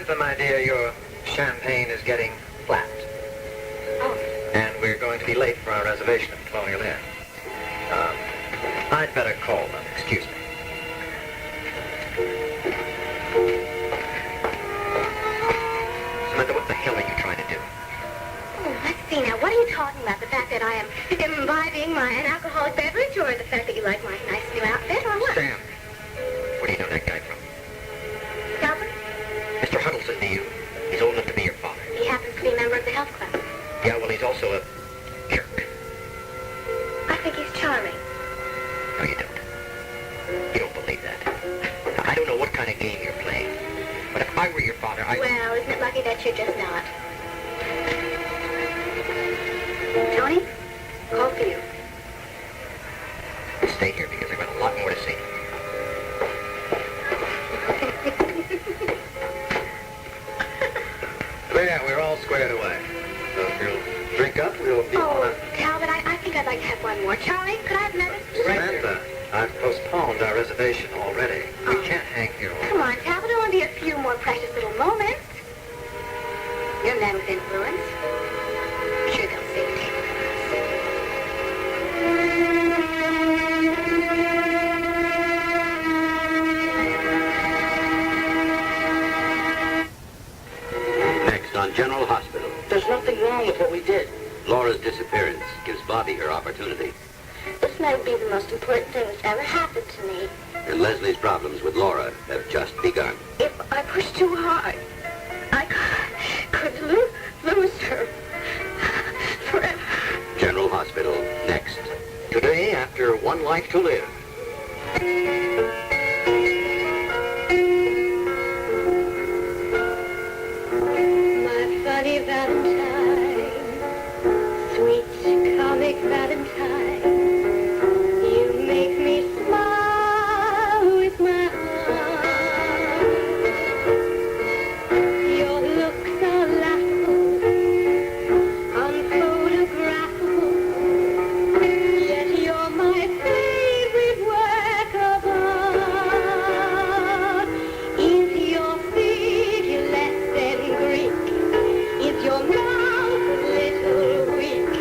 Samantha, my dear, your champagne is getting flat. Oh. And we're going to be late for our reservation at the Colonial Inn. I'd better call them. Excuse me. Samantha, what the hell are you trying to do? Oh, let's see now. What are you talking about? The fact that I am imbibing an alcoholic beverage, or the fact that you like my nice new outfit, or what? Sam, where do you know that guy from? Talbot? Mr. Huddelston to you. He's old enough to be your father. He happens to be a member of the health club. Yeah, well, he's also a jerk. I think he's charming. No, you don't. You don't believe that. Now, I don't know what kind of game you're playing, but if I were your father, Well, isn't it lucky that you're just not? Tony, call for you. Stay here because I've got a lot more to say to you. There, we're all squared away. So if you'll drink up, we'll be on. Talbot, I think I'd like to have one more. Charley, could I have another? Samantha, I've postponed our reservation already. We can't hang here all Come on, Talbot, there'll only be a few more precious little moments. You're a man with influence. I'm sure they'll see you. Next on General Hospital. There's nothing wrong with what we did. Laura's disappearance gives Bobby her opportunity. This may be the most important thing that's ever happened to me. And Leslie's problems with Laura have just begun. If I push too hard, I could lose her forever. General Hospital, next. Today, after One Life to Live. My funny Valentine, sweet comic Valentine, you make me smile with my heart. Your looks are laughable, unphotographable, yet you're my favorite work of art. Is your figure less than Greek? Is your mouth a little weak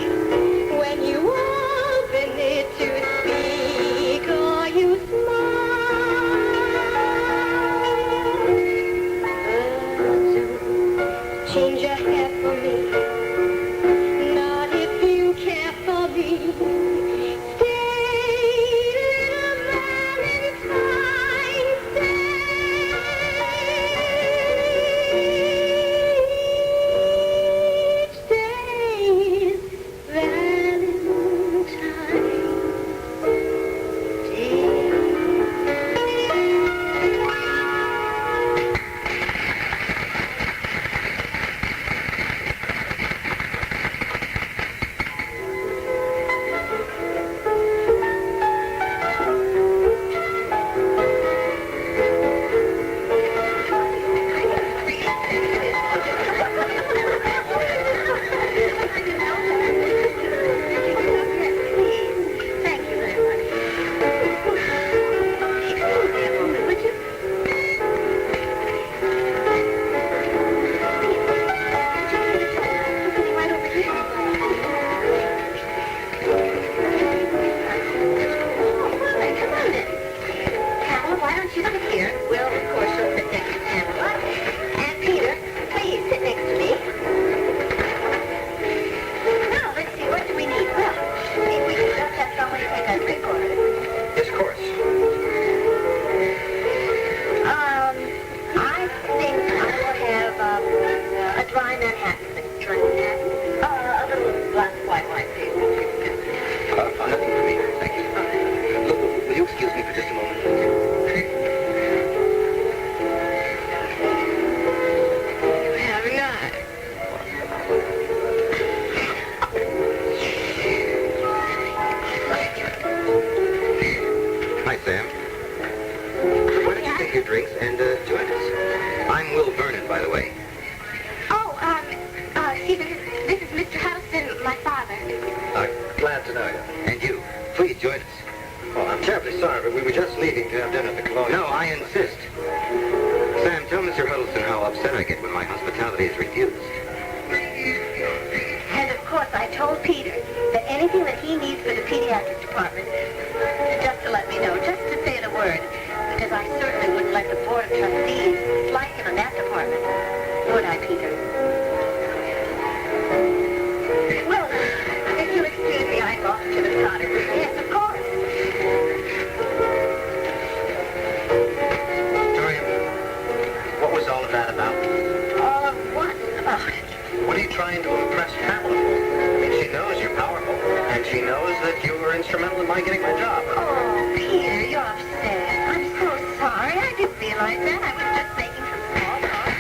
when you open it to speak, or you smile? Don't change your hair for me, not if you care for me. Stay, little Valentine, stay. Days, Valentine's Thank you very much. Excuse me a moment, would you? Something right over here. Come on then. Pamela, why don't you sit here? Well, of course, you'll sit next to Pamela. And Peter, please sit next to me. Now, let's see, what do we need? Well, if we could just have somebody take a drink order. Yes, of course. I think I will have a dry Manhattan. Dry Manhattan. A little glass of white wine, please. Nothing for me. Thank you. Look, will you excuse me for just a moment? Very nice. Hi, Sam. Why don't you take your drinks and join us? I'm Will Vernon, by the way. Oh, Stephen, this is Mr. Huddelston, my father. Glad to know you. And you. Please join us. Oh, I'm terribly sorry, but we were just leaving to have dinner at the Colonial. No, I insist. Sam, tell Mr. Huddelston how upset I get when my hospitality is refused. And of course, I told Peter that anything that he needs for the pediatric department, just to let me know, just to say the word, because I certainly wouldn't let the board of trustees slight him in that department. Would I, Peter? Well, if you'll excuse me, I'm off to the cottage. Yes, of course. Dorian, what was all of that about? All of what about it? What are you trying to impress Pamela for? I mean, she knows you're powerful, and she knows that you were instrumental in my getting my job. Oh, Peter, you're upset. I'm so sorry. I didn't realize that. I was just making some small talk.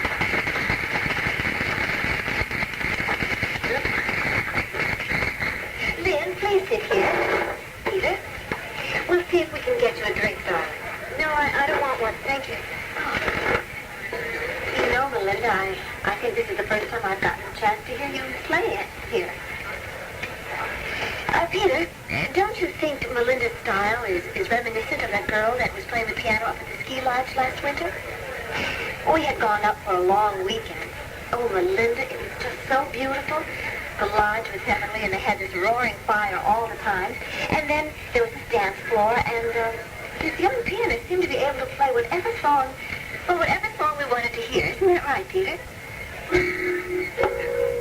Lynn, please sit here. Peter, we'll see if we can get you a drink, darling. No, I don't want one. Thank you. You know, Melinda, I think this is the first time I've gotten a chance to hear you play it here. Peter, don't you think Melinda's style is reminiscent of that girl that was playing the piano up at the ski lodge last winter? We had gone up for a long weekend. Oh, Melinda, it was just so beautiful. The lodge was heavenly, and they had this roaring fire all the time. And then there was this dance floor, and this young pianist seemed to be able to play whatever song we wanted to hear. Isn't that right, Peter?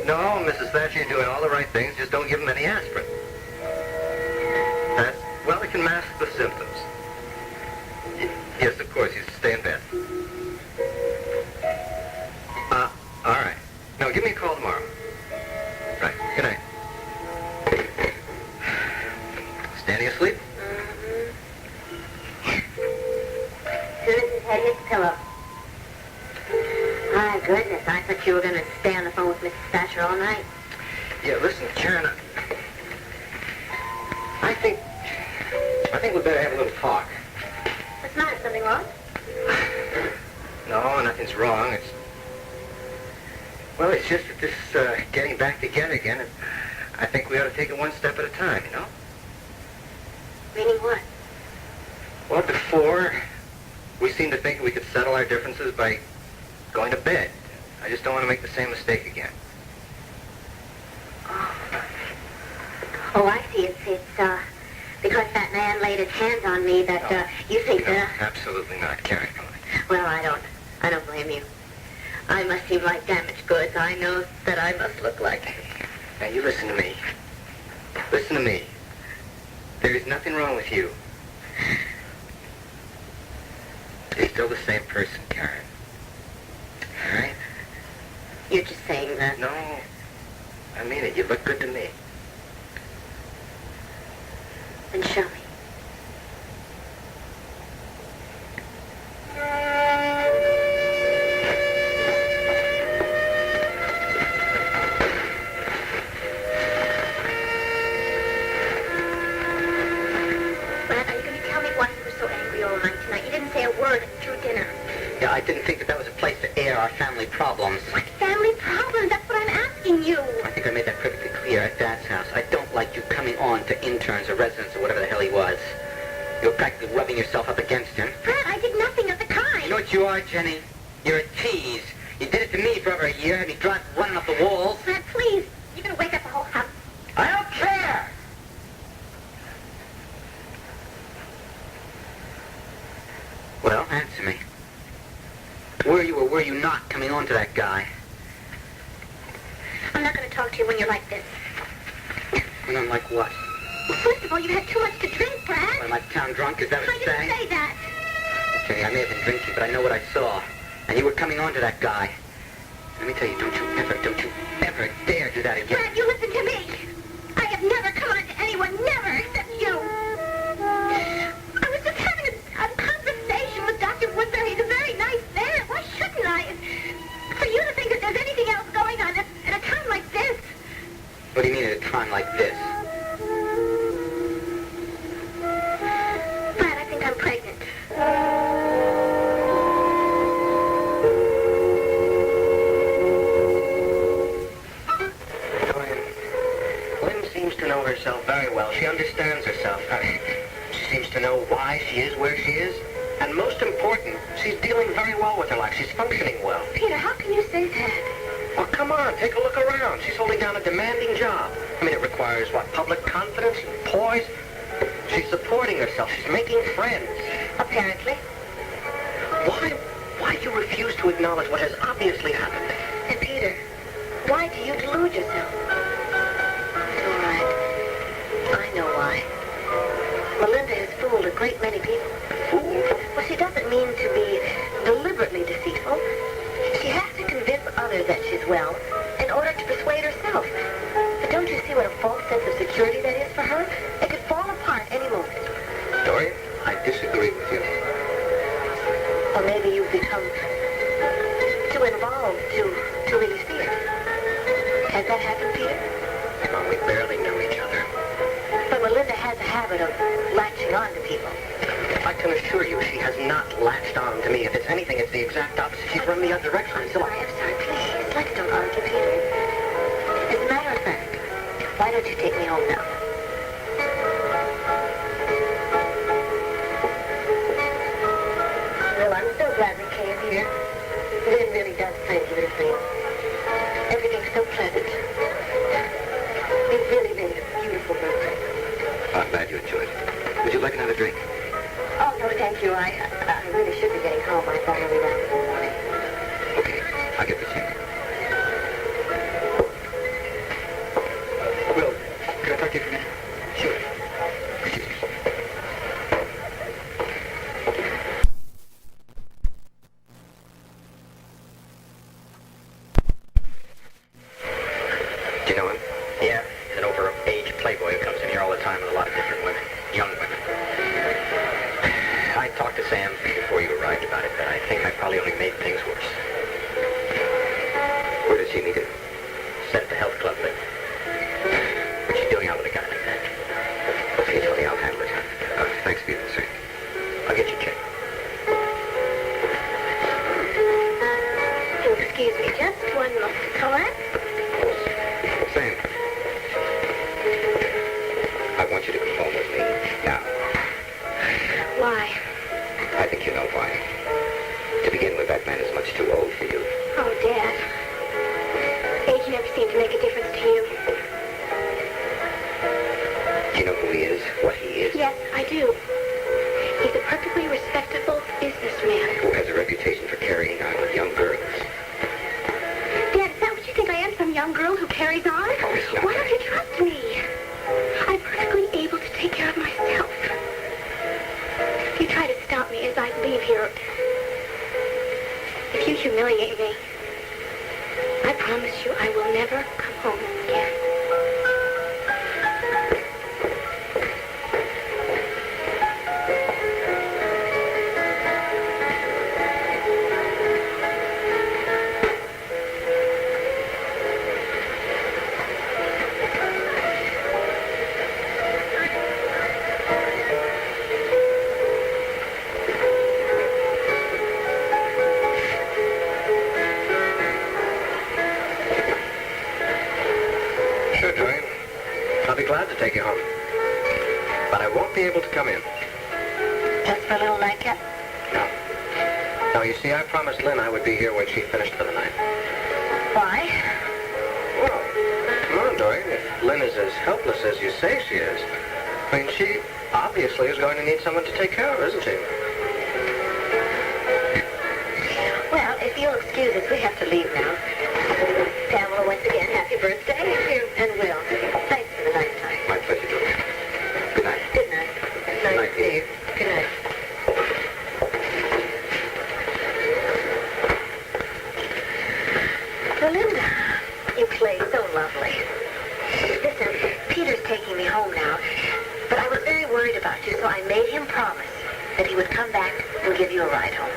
No, Mrs. Thatcher, you're doing all the right things. Just don't give him any aspirin. Well, it can mask the symptoms. Yes, of course, you stay in bed. All right. No, give me a call tomorrow. Right, good night. Standing asleep? As soon as his head hits the pillow. My goodness, I thought you were going to stay on the phone with Mrs. Thatcher all night. Yeah, listen, Karen, I think we better have a little talk. What's the matter? Something wrong? No, nothing's wrong. It's just that this getting back together again, I think we ought to take it one step at a time, you know? Meaning what? Well, before, we seemed to think we could settle our differences by going to bed. I just don't want to make the same mistake again. Oh, I see. It's because that man laid his hands on me that you think No, absolutely not, Karen. Well, I don't blame you. I must seem like damaged goods. I know that I must look like. Now, you listen to me. Listen to me. There is nothing wrong with you. You're still the same person, Karen. All right? You're just saying that. No, I mean it. You look good to me. Then show me. Yeah, I didn't think that was a place to air our family problems. What family problems? That's what I'm asking you. I think I made that perfectly clear at Dad's house. I don't like you coming on to interns or residents or whatever the hell he was. You were practically rubbing yourself up against him. Fred, I did nothing of the kind. You know what you are, Jenny? You're a tease. You did it to me for over a year, and you drive running up the walls. Fred, please. You're going to wake up the whole house. I don't care! Well, answer me. Were you or were you not coming on to that guy? I'm not going to talk to you when you're like this. And I'm like what? Well, first of all, you had too much to drink, Brad. Am I town drunk? Is that what I you're didn't saying? say that. Jenny, I may have been drinking, but I know what I saw. And you were coming on to that guy. Let me tell you, don't you ever dare do that again. Brad, you listen to me. I have never come on to anyone, never, except you. I was just having a conversation with Dr. Woodbury. He's a very nice man. Why shouldn't I? For you to think that there's anything else going on at a time like this. What do you mean at a time like this? Brad, I think I'm pregnant. Lynn seems to know herself very well. She understands herself. She seems to know why she is where she is. And most important, she's dealing very well with her life. She's functioning well. Peter, how can you say that? Well, come on, take a look around. She's holding down a demanding job. I mean, it requires, what, public confidence and poise? She's supporting herself. She's making friends. Apparently. Why do you refuse to acknowledge what has obviously happened? And Peter, why do you delude yourself? It's all right. I know why. Melinda has fooled a great many people. Fooled? Well, she doesn't mean to be deliberately deceitful. She has to convince others that she's well in order to persuade herself. But don't you see what a false sense of security that is for her? It could fall apart any moment. Dorian, I disagree with you. Or maybe you've become too involved to really see it. Has that happened, Peter? Well, we barely know each other. But Melinda has a habit of latching on to people. I can assure you she has not latched on to me. If it's anything, it's the exact opposite. She's run the other direction. I'm sorry, please. Let's don't argue, Peter. As a matter of fact, why don't you take me home now? Well, I'm so glad we came here. Lynn really does find beautifully. Everything's so pleasant. You really made a beautiful birthday. I'm glad you enjoyed it. Would you like another drink? Oh, no, thank you. I really should be getting home. I thought I'd be back in the morning. Okay, I'll get the check. Will, can I talk to you for a minute? Sure. Excuse me. Do you know him? Yeah, he's an over-age playboy who comes in here all the time with a lot of different women, young women. I talked to Sam before you arrived about it, but I think I probably only made things worse. Where did she meet him? Said at the health club, but what's she doing out with a guy like that? Okay, Tony, I'll handle it. Thanks for your concern. I'll get you checked. Excuse me, just one moment. All right? Sam, I want you to come home with me now. Why? I think you know why. To begin with, that man is much too old for you. Oh, Dad. Age never seemed to make a difference to you. Do you know who he is? What he is? Yes, I do. He's a perfectly respectable businessman. Who has a reputation for carrying on with young girls. Dad, is that what you think I am, some young girl who carries on? Oh, it's not Why that. don't you trust me? I'm perfectly able to take care of myself. If you try to stop me as I leave here, if you humiliate me, I promise you I will never come home again. Glad to take you home. But I won't be able to come in. Just for a little nightcap? No. No, you see, I promised Lynn I would be here when she finished for the night. Why? Well, come on, Dorian. If Lynn is as helpless as you say she is, I mean, she obviously is going to need someone to take care of her, isn't she? Well, if you'll excuse us, we have to leave now. Pamela, once again, happy birthday. Thank you. And Will, thanks for the nice time. My pleasure, Dorian. Good night. Good night. Nice to see you. Good night. Melinda, you play so lovely. Listen, Peter's taking me home now, but I was very worried about you, so I made him promise that he would come back and give you a ride home.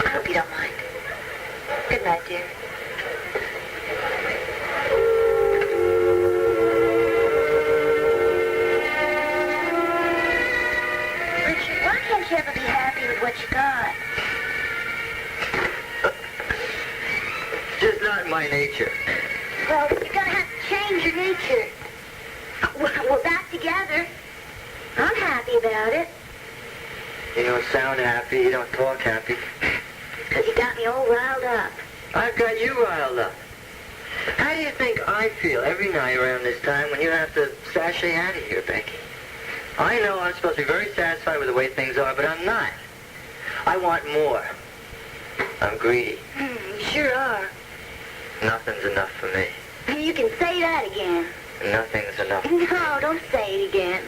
I hope you don't mind. Good night, dear. Richard, why can't you ever be happy with what you got? Just not my nature. Well, you're gonna have to change your nature. We're back together. I'm happy about it. You don't sound happy. You don't talk happy. It's because you got me all riled up. I've got you riled up. How do you think I feel every night around this time when you have to sashay out of here, Becky? I know I'm supposed to be very satisfied with the way things are, but I'm not. I want more. I'm greedy. You sure are. Nothing's enough for me. You can say that again. Nothing's enough. No, don't say it again.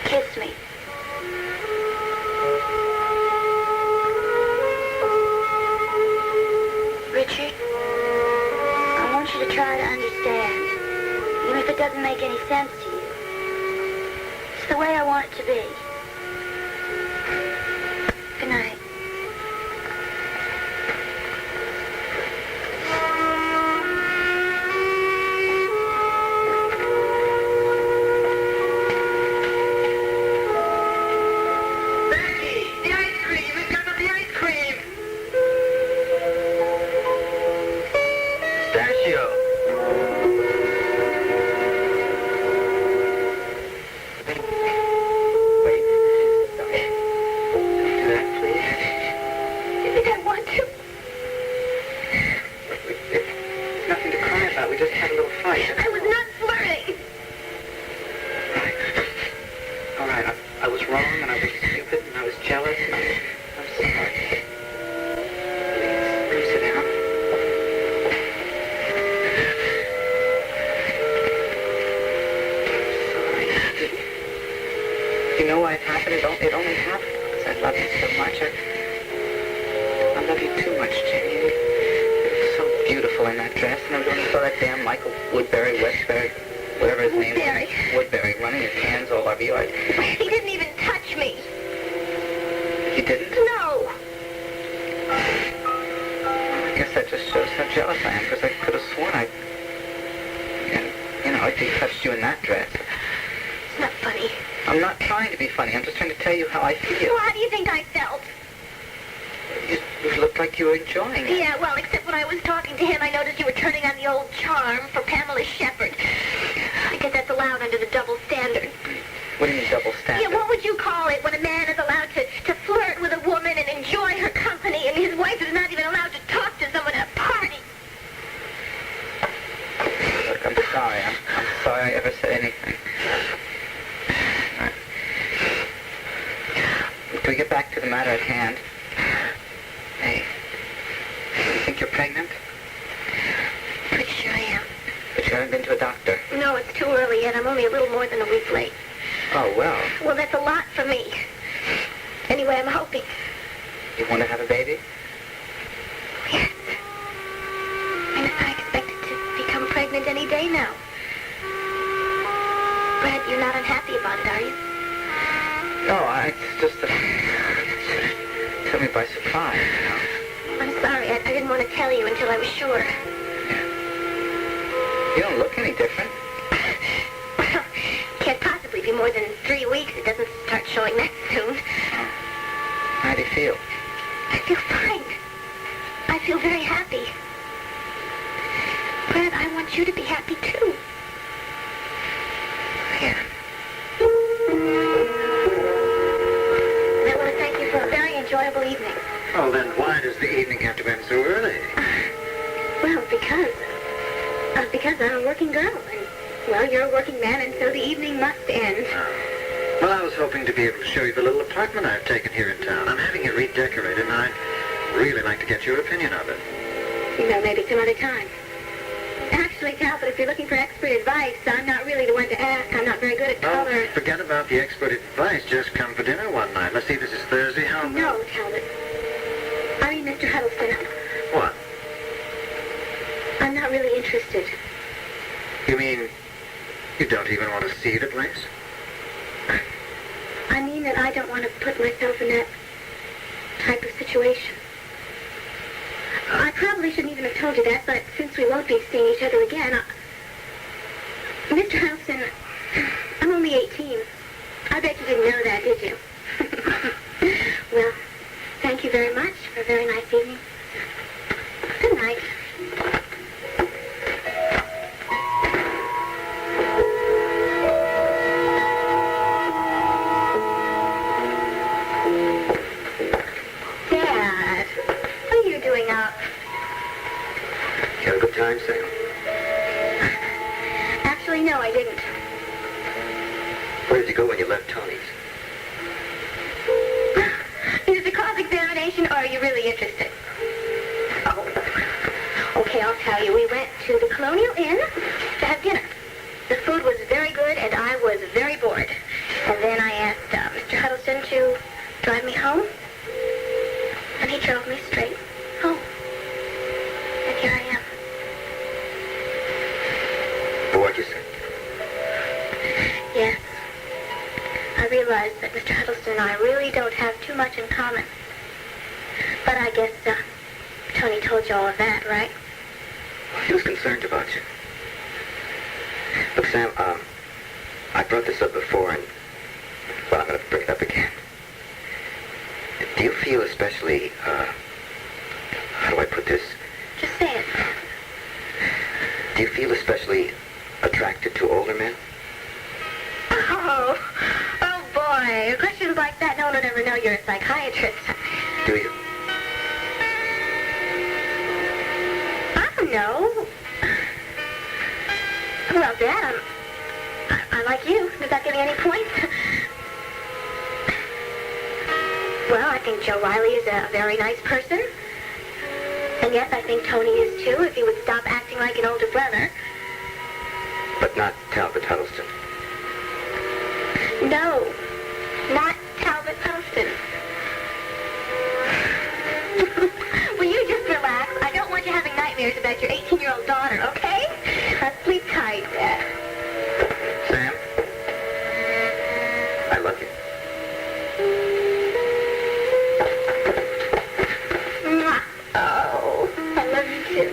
Kiss me. Richard, I want you to try to understand, even if it doesn't make any sense to you. It's the way I want it to be. Good night. No, Talbot. I mean, Mr. Huddelston. What? I'm not really interested. You mean you don't even want to see the place? I mean that I don't want to put myself in that type of situation. I probably shouldn't even have told you that, but since we won't be seeing each other again, Mr. Huddelston, I'm only 18. I bet you didn't know that, did you? Well, thank you very much for a very nice evening. Good night. flown you in to have dinner. The food was very good, and I was very bored. And then I asked Mr. Huddelston to drive me home, and he drove me straight home. And here I am. What'd you say? Yes. I realize that Mr. Huddleston and I really don't have too much in common. But I guess Tony told you all of that, right? He was concerned about you. Look, Sam, I brought this up before, and, well, I'm going to bring it up again. Do you feel especially, how do I put this? Just say it. Do you feel especially attracted to older men? Oh boy. Questions like that, no one would ever know you're a psychiatrist. Do you? I don't know. Well, Dad, I like you. Does that give me any points? Well, I think Joe Reilly is a very nice person. And yes, I think Tony is too, if he would stop acting like an older brother. But not Talbot Huddleston. No, not Talbot Huddleston. Will you just relax? I don't want you having nightmares about your 18-year-old daughter, okay? Sleep tight, Dad. Sam, I love you. Mwah. Oh, I love you too.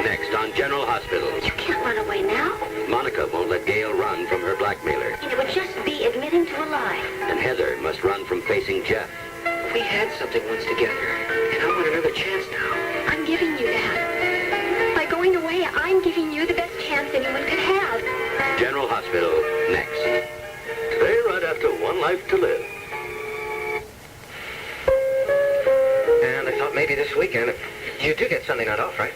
Next on General Hospital. You can't run away now. Monica won't let Gail run from her blackmailer. It would just be admitting to a lie. And Heather must run from facing Jeff. We had something once together, and I want another chance now. I'm giving you that. By going away, I'm giving you the best chance anyone could have. General Hospital next. Today, right after One Life to Live. And I thought maybe this weekend, you do get Sunday night off, right?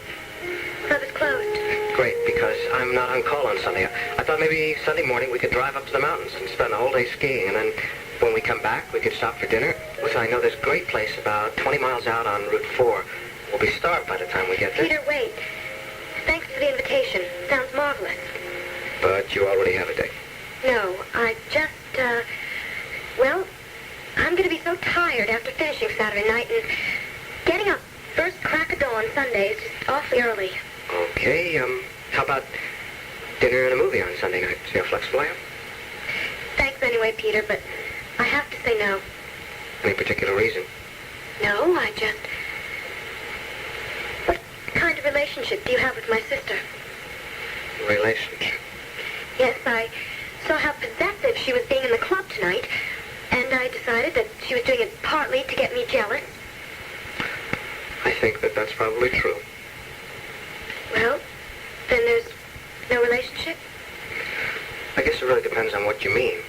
Club is closed. Great, because I'm not on call on Sunday. I thought maybe Sunday morning we could drive up to the mountains and spend the whole day skiing, and then when we come back, we could stop for dinner. Listen, I know this great place about 20 miles out on Route 4. We'll be starved by the time we get there. Peter, wait. Thanks for the invitation. Sounds marvelous. But you already have a date. No, I just, well, I'm going to be so tired after finishing Saturday night, and getting up first crack of dawn Sunday is just awfully early. Okay, how about dinner and a movie on Sunday night? See how flexible I am? Thanks anyway, Peter, but I have to say no. Any particular reason? No, I just... What kind of relationship do you have with my sister? Relationship. Yes, I saw how possessive she was being in the club tonight, and I decided that she was doing it partly to get me jealous. I think that that's probably true. Well, then there's no relationship? I guess it really depends on what you mean.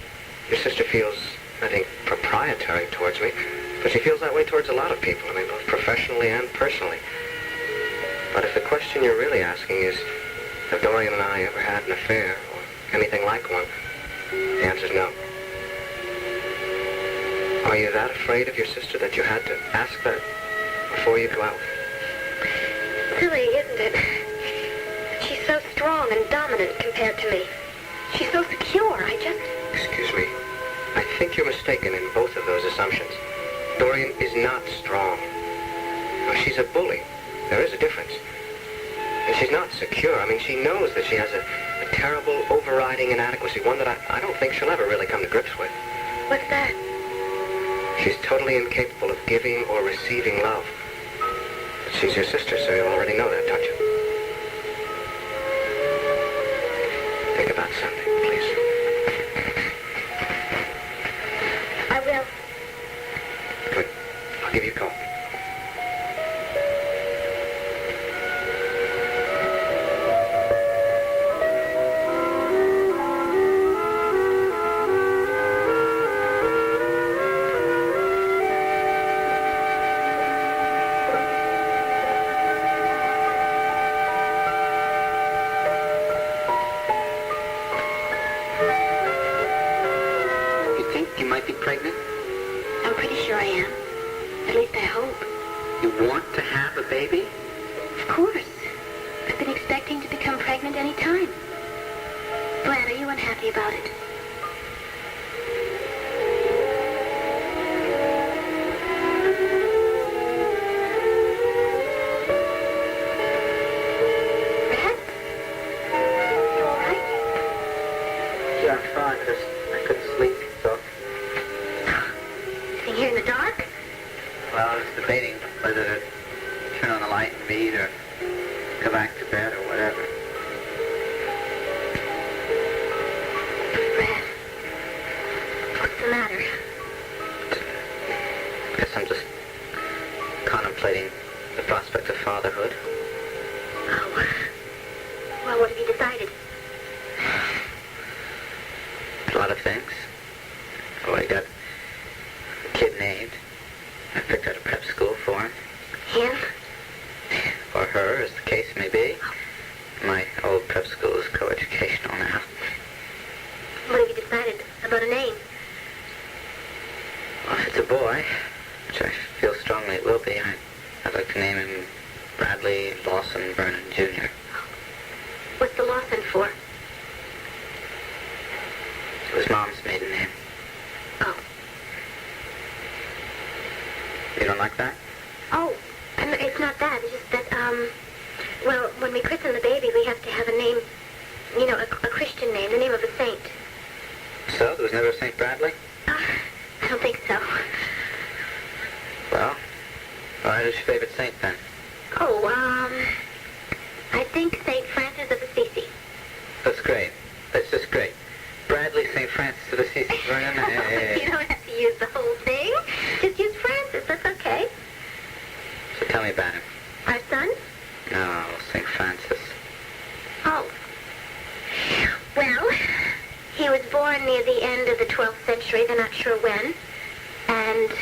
Your sister feels, I think, proprietary towards me, but she feels that way towards a lot of people, I mean, both professionally and personally. But if the question you're really asking is, have Dorian and I ever had an affair, or anything like one, the answer's no. Are you that afraid of your sister that you had to ask that before you go out? Silly, isn't it? She's so strong and dominant compared to me. She's so secure, I just... Excuse me. I think you're mistaken in both of those assumptions. Dorian is not strong. No, she's a bully. There is a difference. And she's not secure. I mean, she knows that she has a terrible, overriding inadequacy, one that I don't think she'll ever really come to grips with. What's that? She's totally incapable of giving or receiving love. But she's your sister, so you already know that, don't you? Think about Sunday, please. I will. Good. I'll give you a call. At least I hope. You want to have a baby? Of course. I've been expecting to become pregnant any time. Brad, are you unhappy about it? Brad? You all right? Yeah, I'm fine. I couldn't sleep, so... Sitting here in the dark? Well, I was debating whether to turn on the light and read or go back to bed or whatever. Brad, what's the matter? Guess I'm just contemplating the prospect of fatherhood. Oh. Well, what have you decided? A lot of things. Oh, I got a kid named. I picked out a prep school for him. Him? Or her, as the case may be. My old prep school is coeducational now. What have you decided about a name? Well, if it's a boy, which I feel strongly it will be, I'd like to name him Riley Lee Vernon Jr. What's the Lawson for? It was Mom's maiden name. Oh. You don't like that? Oh, it's not that. It's just that, well, when we christen the baby, we have to have a name, you know, a Christian name, the name of a saint. So, there was never a St. Bradley? I don't think so. Well, alright, who's your favorite saint then? Oh, I think St. Francis of Assisi. That's great. That's just great. Bradley St. Francis of Assisi. Vernon, You don't have to use the whole thing. Just use Francis. That's okay. So tell me about him. Our son? No, St. Francis. Oh. Well, he was born near the end of the 12th century. They're not sure when. And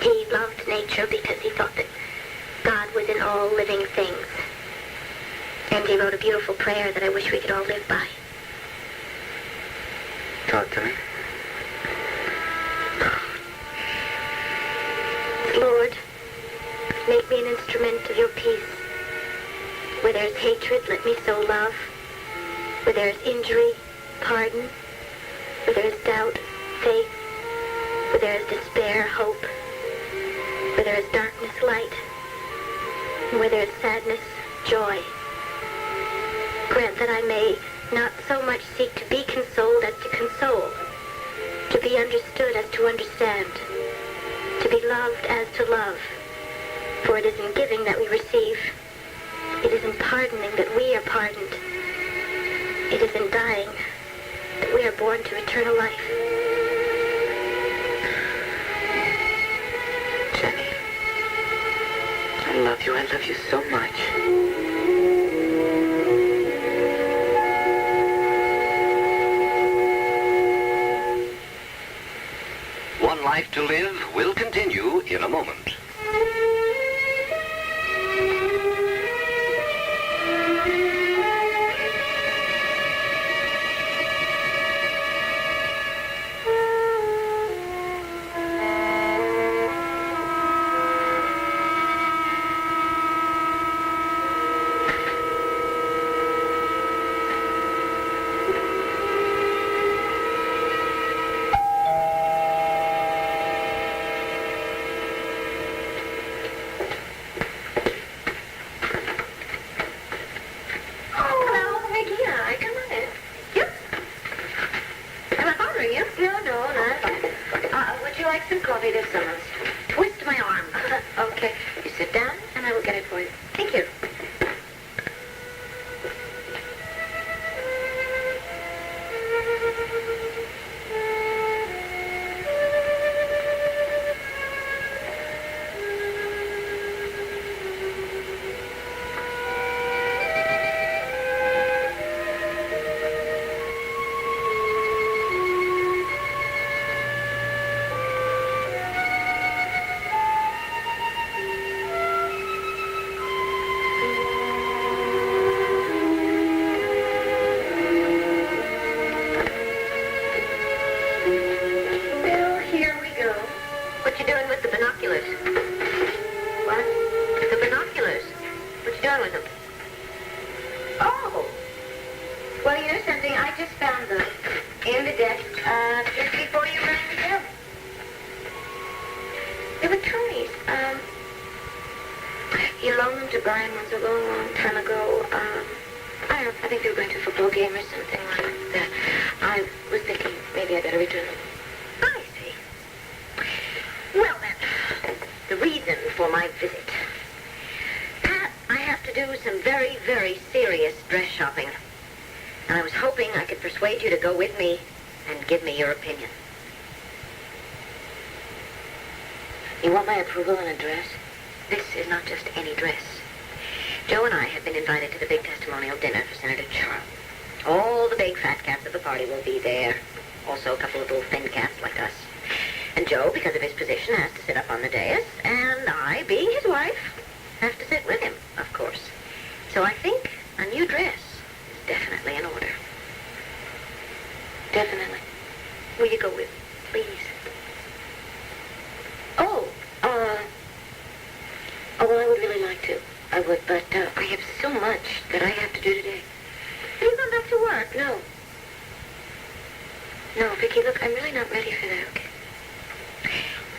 he loved nature because he thought that God was in all living things. And he wrote a beautiful prayer that I wish we could all live by. Talk to me. Lord, make me an instrument of your peace. Where there is hatred, let me sow love. Where there is injury, pardon. Where there is doubt, faith. Where there is despair, hope. Where there is darkness, light. And where there is sadness, joy. Grant that I may not so much seek to be consoled as to console. To be understood as to understand. To be loved as to love. For it is in giving that we receive. It is in pardoning that we are pardoned. It is in dying that we are born to eternal life. Jenny, I love you. I love you so much. One Life to Live will continue in a moment. He loaned them to Byron once a long, long time ago. I don't know, I think they were going to a football game or something like that. I was thinking maybe I better return them. I see. Well, then, the reason for my visit. Pat, I have to do some very, very serious dress shopping. And I was hoping I could persuade you to go with me and give me your opinion. You want my approval on a dress? This is not just any dress. Joe and I have been invited to the big testimonial dinner for Senator Charley. All the big fat cats of the party will be there. Also a couple of little thin cats like us. And Joe, because of his position, has to sit up on the dais. And I, being his wife, have to sit with him, of course. So I think a new dress is definitely in order. Definitely. Will you go with me, please? Well, I would really like to. I would, but I have so much that I have to do today. Have you gone back to work? No. No, Vicky, look, I'm really not ready for that, okay?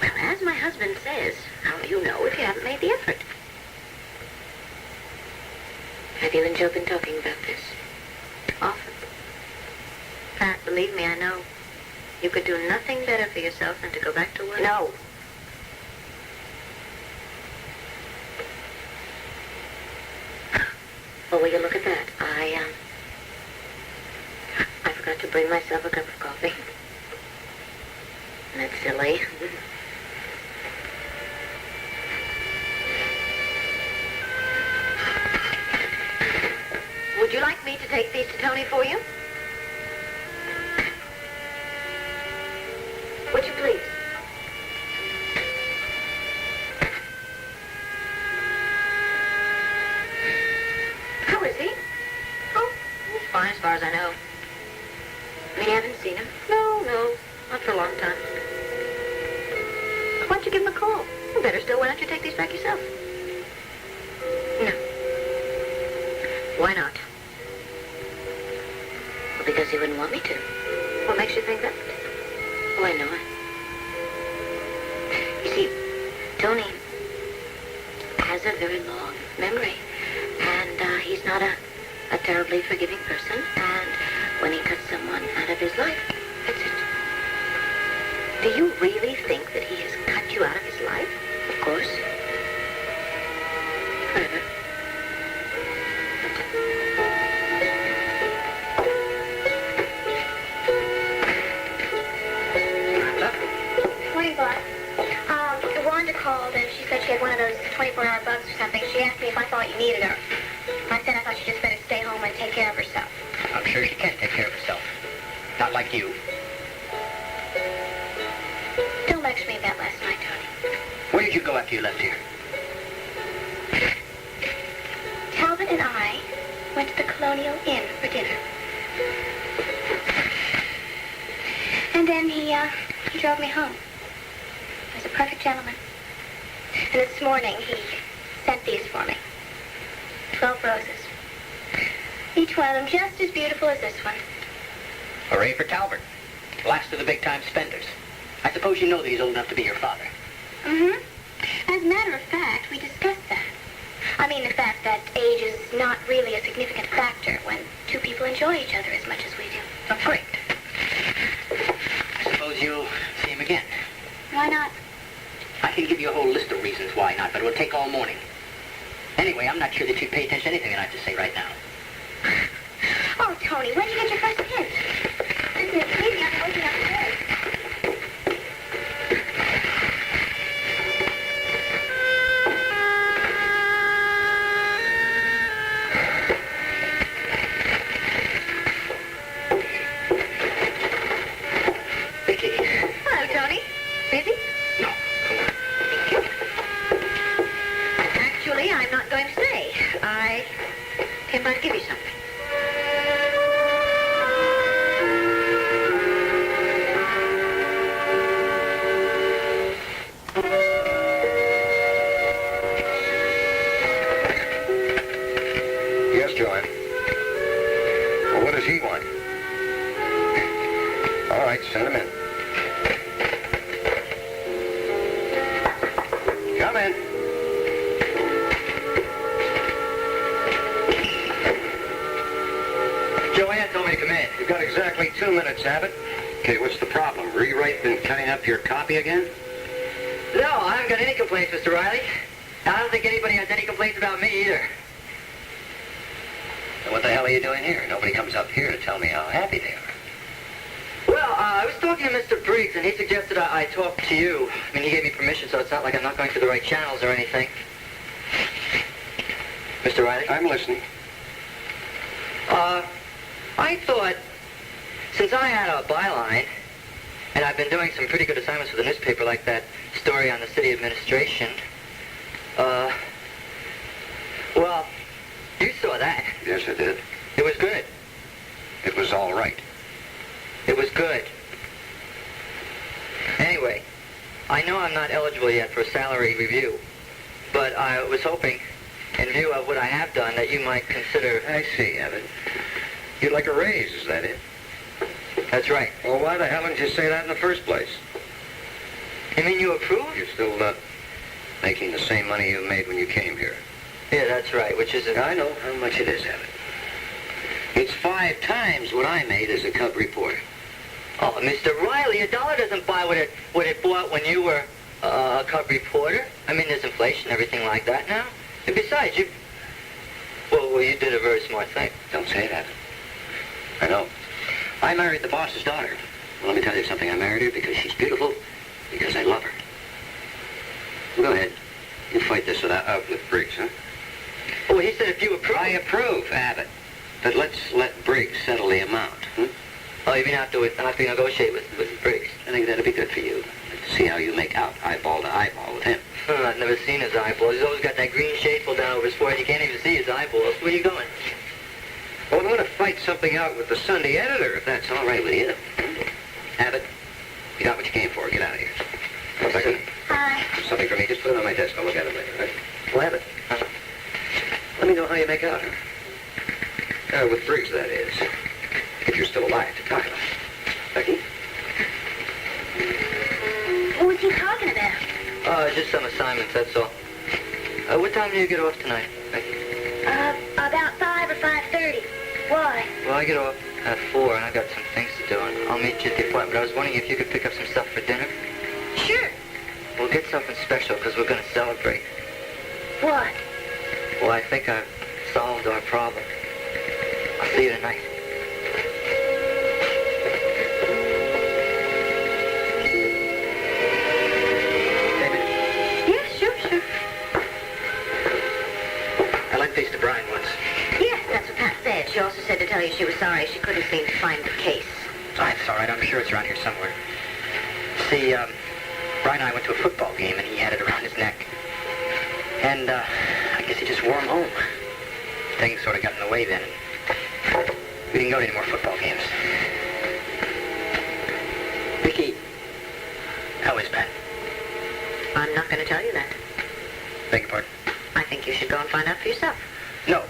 Well, as my husband says, how do you know if you haven't made the effort? Have you and Joe been talking about this? Often. Pat, believe me, I know. You could do nothing better for yourself than to go back to work. No. Well, will you look at that? I forgot to bring myself a cup of coffee. That's silly. Would you like me to take these to Tony for you? Would you please? How is he? Oh, he's fine as far as I know. I mean, you haven't seen him? No, not for a long time. Why don't you give him a call? Or better still, why don't you take these back yourself? No. Why not? Well, because he wouldn't want me to. What makes you think that? Oh, I know it. You see, Tony has a very long memory. And he's not a terribly forgiving person. And when he cuts someone out of his life, that's it. Do you really think that he has cut you out of his life? Of course. Forever. Morning, boss. Wanda called and she said she had one of those 24-hour bugs or something. She asked me if I thought you needed her. I said I thought she just better stay home and take care of herself. I'm sure she can't take care of herself. Not like you. Don't lecture me about last night, Tony. Where did you go after you left here? Talbot and I went to the Colonial Inn for dinner. And then he drove me home. He was a perfect gentleman. And this morning he sent these for me. 12 roses. Each one of them just as beautiful as this one. Hooray for Talbot. Last of the big-time spenders. I suppose you know that he's old enough to be your father. Mm-hmm. As a matter of fact, we discussed that. I mean the fact that age is not really a significant factor when two people enjoy each other as much as we do. Oh, great. I suppose you'll see him again. Why not? I can give you a whole list of reasons why not, but it will take all morning. Anyway, I'm not sure that you'd pay attention to anything I have to say right now. Oh, Tony, when did you get your first hint? Listen, it's maybe I'm waking up today. Vicky. Hello, Tony. Busy? No. Thank you. Actually, I'm not going to stay. I came by to give you something. Yes, Joanne. Well, what does he want? All right, send him in. Come Come in. Joanne told me to come in. You've got exactly 2 minutes, Abbott. Okay, what's the problem? Rewrite been cutting up your copy again? No, I haven't got any complaints, Mr. Reilly. I don't think anybody has any complaints about me either. Then what the hell are you doing here? Nobody comes up here to tell me how happy they are. Well, I was talking to Mr. Briggs, and he suggested I talk to you. I mean, he gave me permission, so it's not like I'm not going through the right channels or anything. Mr. Reilly? I'm listening. I thought, since I had a byline, and I've been doing some pretty good assignments for the newspaper, like that story on the city administration, well, you saw that. Yes, I did. It was good. It was all right. It was good. Anyway, I know I'm not eligible yet for a salary review, but I was hoping, in view of what I have done, that you might consider... I see, Abbott. You'd like a raise, is that it? That's right. Well, why the hell didn't you say that in the first place? You mean you approve? You're still not making the same money you made when you came here. Yeah, that's right, which is... I know how much it is, Abbott. It's 5 times what I made as a cub reporter. Oh, Mr. Reilly, $1 doesn't buy what it bought when you were a cub reporter. I mean, there's inflation and everything like that now. And besides, you... Well, you did a very smart thing. Don't say that. I know. I married the boss's daughter. Well, let me tell you something. I married her because she's beautiful, because I love her. Well, go ahead. You fight this out with Briggs, huh? Oh, he said if you approve... I approve, Abbott. But let's let Briggs settle the amount, huh? Oh, you mean I have to negotiate with Briggs? I think that'd be good for you. To see how you make out eyeball to eyeball with him. I've never seen his eyeballs. He's always got that green shade pulled down over his forehead. You can't even see his eyeballs. Where are you going? Well, I'm going to fight something out with the Sunday editor, if that's all right with you. Abbott, you got what you came for. Get out of here. Becky, Hi. something for me. Just put it on my desk. I'll look at it later, right? Well, Abbott, let me know how you make out. With Briggs, that is. If you're still alive to talk about. Becky? What was he talking about? Just some assignments, that's all. What time do you get off tonight, Becky? About 5 or 5:30. Why? Well, I get off at 4, and I've got some things to do, and I'll meet you at the appointment. But I was wondering if you could pick up some stuff for dinner. Sure. We'll get something special, because we're going to celebrate. What? Well, I think I've solved our problem. I'll see you tonight. Yes, sure. I lent these to Brian once. Yes, that's what Pat said. She also said to tell you she was sorry she couldn't seem to find the case. Oh, it's all right. I'm sure it's around here somewhere. See, Brian and I went to a football game, and he had it around his neck. And, I guess he just wore him home. Things sort of got in the way then. We didn't go to any more football games. Vicky, how is Pat? I'm not going to tell you that. Beg your pardon? I think you should go and find out for yourself. No,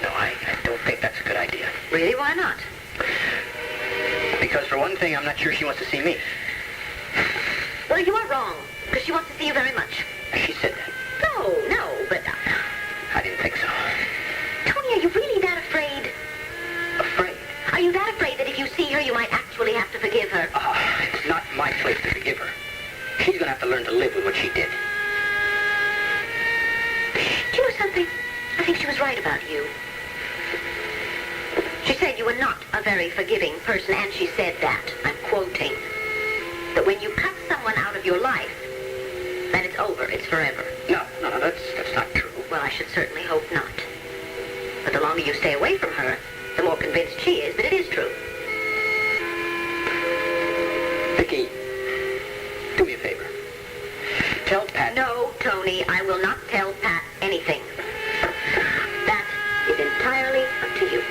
I don't think that's a good idea. Really, why not? Because for one thing, I'm not sure she wants to see me. Well, you are wrong, because she wants to see you very much. She said that. No, but... I didn't think so. Tony, are you really that afraid? Afraid? Are you that afraid that if you see her, you might actually have to forgive her? It's not my place to forgive her. She's going to have to learn to live with what she did. Do you know something? I think she was right about you. She said you were not a very forgiving person, and she said that, I'm quoting, that when you cut someone out of your life, then it's over, it's forever. No, that's not true. Well, I should certainly hope not. But the longer you stay away from her, the more convinced she is that it is true. Vicky, do me a favor. Tell Pat... No, Tony, I will not tell Pat anything. That is entirely up to you.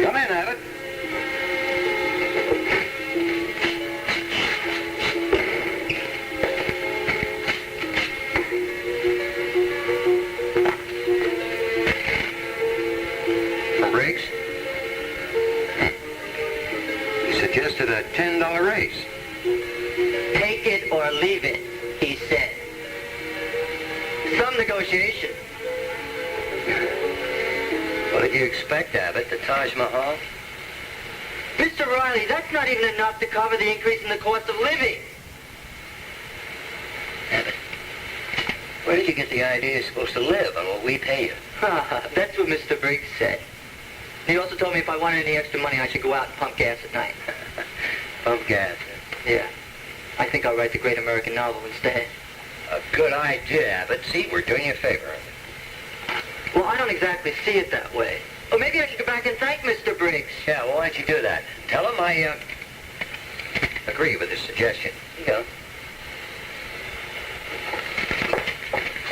Come in, Abbott. appreciation. What did you expect, Abbott? The Taj Mahal? Mr. Reilly, that's not even enough to cover the increase in the cost of living. Abbott, where did you get the idea you're supposed to live on what we pay you? That's what Mr. Briggs said. He also told me if I wanted any extra money, I should go out and pump gas at night. Pump gas. Yeah. I think I'll write the great American novel instead. A good idea, Abbott. See, we're doing you a favor. Well, I don't exactly see it that way. Or maybe I should go back and thank Mr. Briggs. Yeah, well, why don't you do that? Tell him I, agree with his suggestion. You go.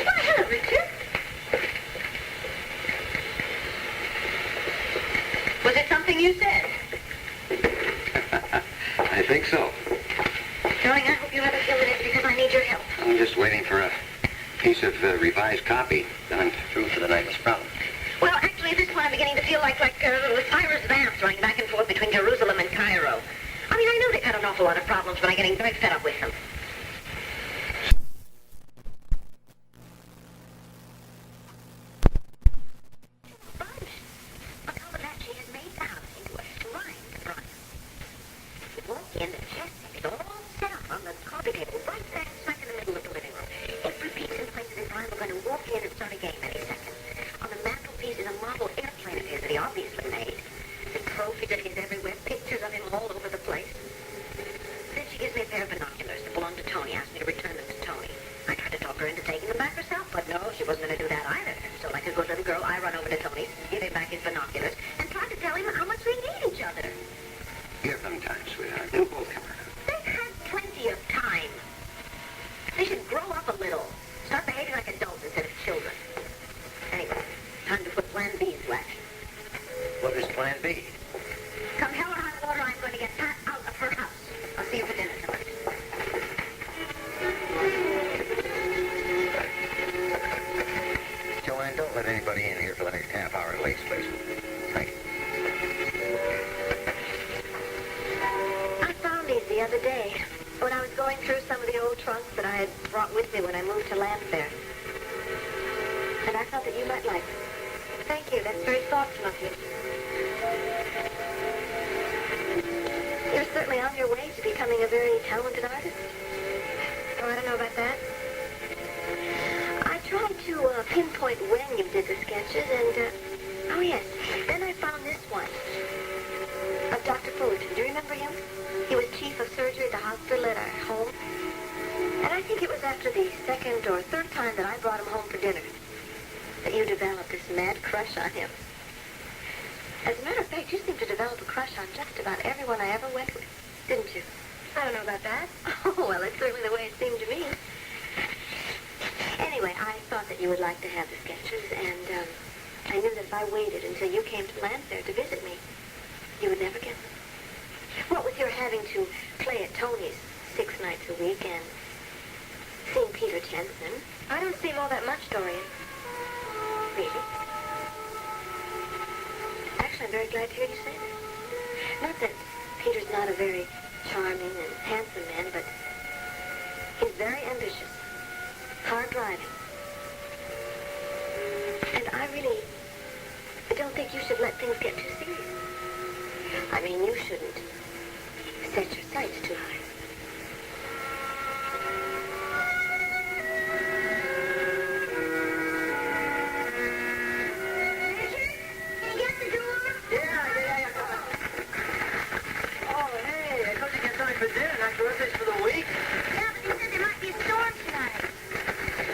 Why, hello, Richard. Was it something you said? I think so. Darling, I hope you have a few minutes because I need your help. I'm just waiting for a piece of revised copy. Then I'm through for the nightless problem. Well, actually, at this point, I'm beginning to feel like Cyrus Vance running back and forth between Jerusalem and Cairo. I mean, I know they've had an awful lot of problems, but I'm getting very fed up with them. But all of that, she has made the house into a shrine to Brian. You walk in, the chest is all set up on the coffee table, right there, smack in the middle of the living room. Every piece in place as if Brian were going to walk in and start a game any second. On the mantelpiece is a model airplane of his that he obviously made. The trophies of his everywhere, pictures of him all over the place. Then she gives me a pair of binoculars that belong to Tony, asked me to return them to Tony. I tried to talk her into taking them back herself, but no, she wasn't going to do that either. So like a good little girl, I run over to Tony's, give him back his binoculars, and try to tell him how much we need each other. Give them time, sweetheart. They'll both come around. They've had plenty of time. They should grow up a little. Start behaving like adults instead of children. Anyway, time to put Plan B in flash. What is Plan B? Come hell or high water, I'm going to get Pat out of her house. I'll see you for dinner tonight. Joanne, don't let anybody in here for the next half hour at least, please. Thank you. I found these the other day when I was going through some of the old trunks that I had brought with me when I moved to Landfair. And I thought that you might like them. Thank you. That's very thoughtful of you. You're certainly on your way to becoming a very talented artist. Oh, I don't know about that. I tried to pinpoint when you did the sketches, and, oh yes, then I found this one of Dr. Fullerton. Do you remember him? He was chief of surgery at the hospital at our home. And I think it was after the second or third time that I brought him home for dinner that you developed this mad crush on him. As a matter of fact, you seemed to develop a crush on just about everyone I ever went with, didn't you? I don't know about that. Oh, well, it's certainly the way it seemed to me. Anyway, I thought that you would like to have the sketches, and I knew that if I waited until you came to Landfair to visit me, you would never get them. What with your having to play at Tony's 6 nights a week and seeing Peter Jansen, I don't seem all that much, Dorian. Really? Actually, I'm very glad to hear you say that. Not that Peter's not a very charming and handsome man, but he's very ambitious, hard-driving. And I really don't think you should let things get too serious. I mean, you shouldn't set your sights too high. For dinner, not groceries for the week. Yeah, but you said there might be a storm tonight.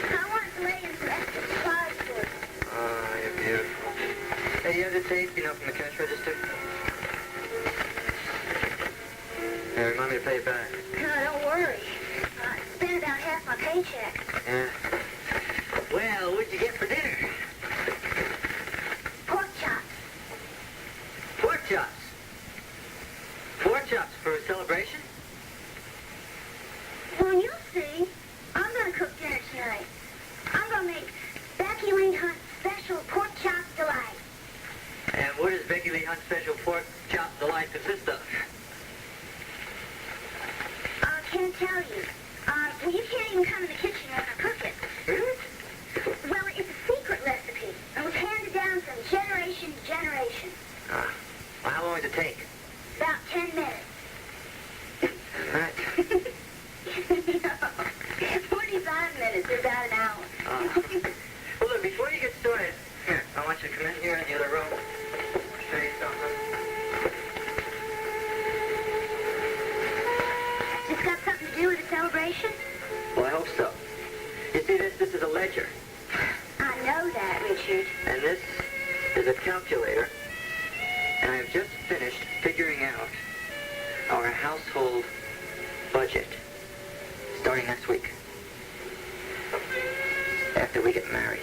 So I wanted to lay in some extra supplies for you. Oh, you're beautiful. Hey, you have the tape, from the cash register? Yeah, remind me to pay it back. No, don't worry. I spent about half my paycheck. Yeah. Well, what'd you get for dinner? Pork chops. Pork chops. Pork chops for a celebration? Well, you'll see. I'm going to cook dinner tonight. I'm going to make Becky Lee Hunt's special pork chop delight. And what does Becky Lee Hunt's special pork chop delight consist of? I can't tell you. Well, you can't even come in the kitchen when I cook it. Really? Well, it's take? About 10 minutes. All right. 45 minutes, or about an hour. Well, look, before you get started, here, I want you to come in here in the other room. I'll show you something. Has this got something to do with the celebration? Well, I hope so. You see this? This is a ledger. I know that, Richard. And this is a calculator. And I've just finished figuring out our household budget starting next week. After we get married.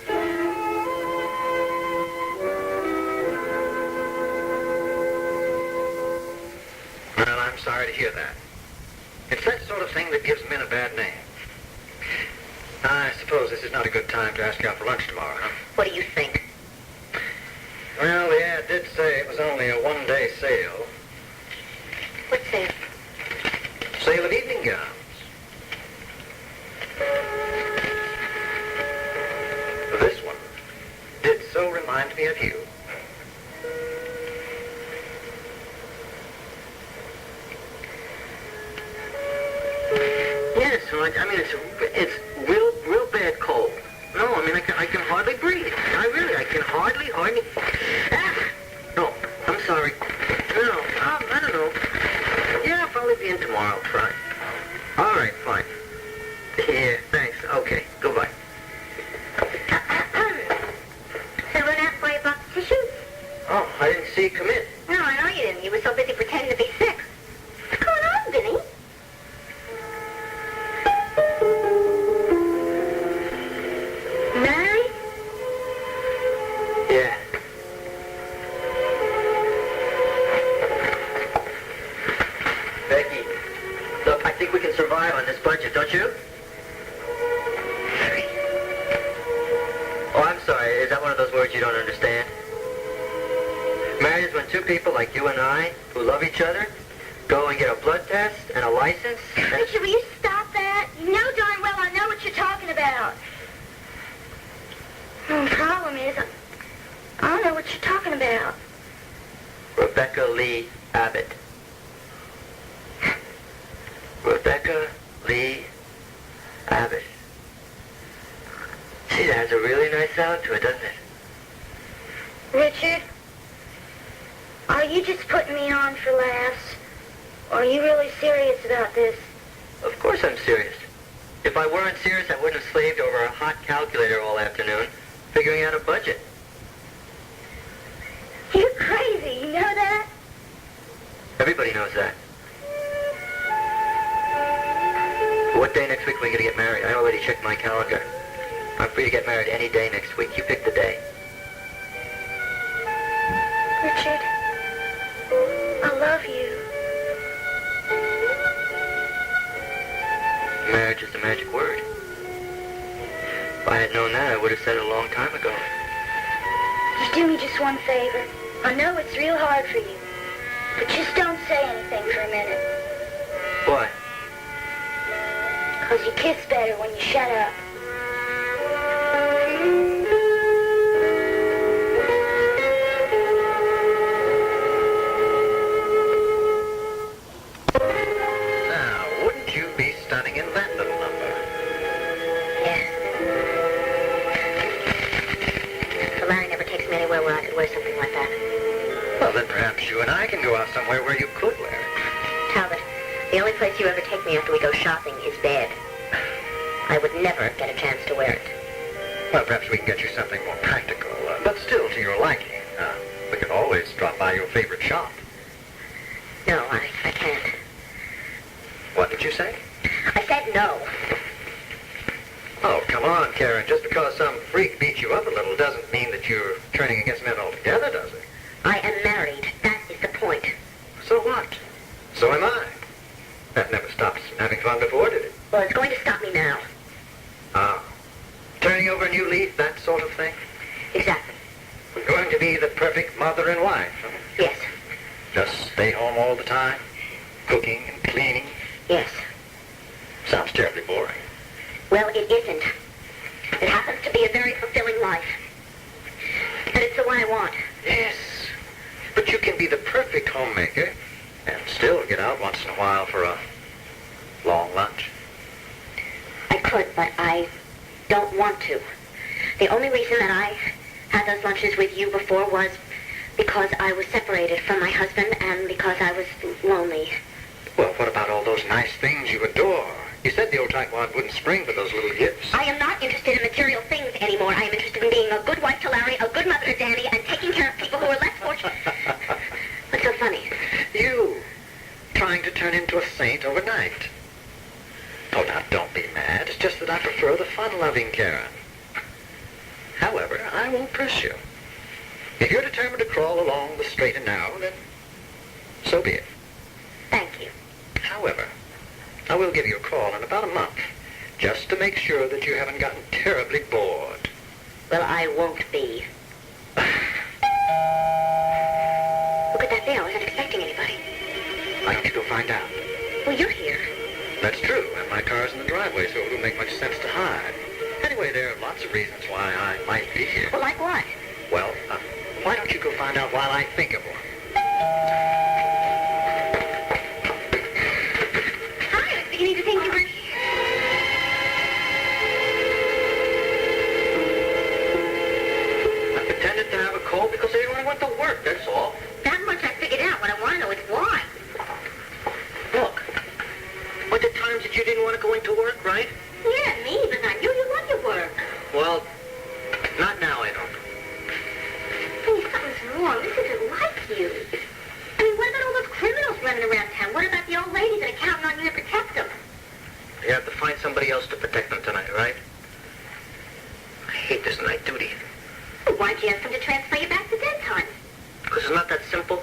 Well, I'm sorry to hear that. It's that sort of thing that gives men a bad name. I suppose this is not a good time to ask you out for lunch tomorrow, huh? What do you think? Well, the ad did say it was only a one-day sale. What's that? Sale of evening gowns. This one did so remind me of you. Yes, well, I mean, it's real bad cold. No, I mean, I can hardly breathe. I can hardly. Ah! No, I'm sorry. No, I don't know. Yeah, I'll probably be in tomorrow. I'll try. All right, fine. Yeah, thanks. Okay, goodbye. So run out for your box of tissues? Oh, I didn't see you come in. No, I know you didn't. You were so busy pretending to be sick. What's going on, Vinny? Married? Yeah. Becky, look, I think we can survive on this budget, don't you? Oh, I'm sorry. Is that one of those words you don't understand? Married is when two people like you and I, who love each other, go and get a blood test and a license. Richard, will you stop that? You know darn well I know what you're talking about. The problem is, I don't know what you're talking about. Rebecca Lee Abbott. Rebecca Lee Abbott. See, that has a really nice sound to it, doesn't it? Richard, are you just putting me on for laughs? Or are you really serious about this? Of course I'm serious. If I weren't serious, I wouldn't have slaved over a hot calculator all afternoon, figuring out a budget. You're crazy, you know that? Everybody knows that. What day next week are we going to get married? I already checked my calendar. I'm free to get married any day next week. You pick the day. Richard, I love you. Marriage is the magic word. If I had known that, I would have said it a long time ago. Just do me just one favor. I know it's real hard for you, but just don't say anything for a minute. Why? 'Cause you kiss better when you shut up. Now, wouldn't you be stunning in that little number? Yes. So Larry never takes me anywhere where I could wear something like that. Well, then perhaps you and I can go out somewhere where you could wear it. Talbot, the only place you ever take me after we go shopping is bed. I would never get a chance to wear it. Well, perhaps we can get you something more practical, but still to your liking. We could always drop by your favorite shop. No, I can't. What did you say? I said no. Oh, come on, Karen. Just because some freak beat you up a little doesn't mean that you're turning against men altogether, does it? I am married. That is the point. So what? So am I. That never stopped us from having fun before, did it? Well, it's going to stop me now. Ah. Turning over a new leaf, that sort of thing? Exactly. We're going to be the perfect mother and wife, huh? Yes. Just stay home all the time? Cooking and cleaning? Yes. Sounds terribly boring. Well, it isn't. It happens to be a very fulfilling life. And it's the one I want. Yes. But you can be the perfect homemaker and still get out once in a while for a long lunch. I could, but I don't want to. The only reason that I had those lunches with you before was because I was separated from my husband and because I was lonely. Well, what about all those nice things you adore? You said the old tightwad wouldn't spring for those little gifts. I am not interested in material things anymore. I am interested in being a good wife to Larry, a good mother to Danny, and taking care of people who are less fortunate. What's so funny? You, trying to turn into a saint overnight. Oh, now, don't be mad. It's just that I prefer the fun-loving Karen. However, I won't press you. If you're determined to crawl along the straight and narrow, then so be it. Thank you. However, I will give you a call in about a month, just to make sure that you haven't gotten terribly bored. Well, I won't be. Who could that be? I wasn't expecting anybody. Why don't you go find out? Well, you're here. That's true, and my car's in the driveway, so it wouldn't make much sense to hide. Anyway, there are lots of reasons why I might be here. Well, like what? Well, why don't you go find out while I think of one? Hi, I was beginning to think you were here. I pretended to have a cold because I didn't want to went to work, that's all. That much I figured out. What I want to know is why. Look, were there times that you didn't want to go into work, right? Yeah, me, but not you. You love your work. Well, not now, I don't. Hey, something's wrong. This isn't like you. I mean, what about all those criminals running around town? What about the old ladies that are counting on you to protect them? You have to find somebody else to protect them tonight, right? I hate this night duty. Well, why don't you ask them to transfer you back to daytime? Because it's not that simple.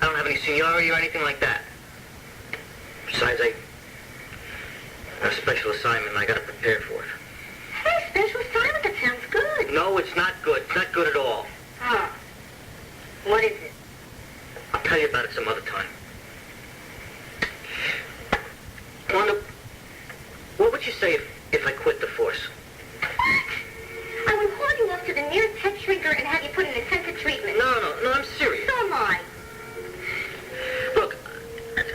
I don't have any seniority or anything like that. Besides, I have a special assignment and I got to prepare for it. Hey, special assignment. That sounds good. No, it's not good. It's not good at all. Huh. What is it? I'll tell you about it some other time. Wanda, what would you say if I quit the force? I would haul you off to the nearest head shrinker and have you put in intensive treatment. No, I'm serious. So am I. Look,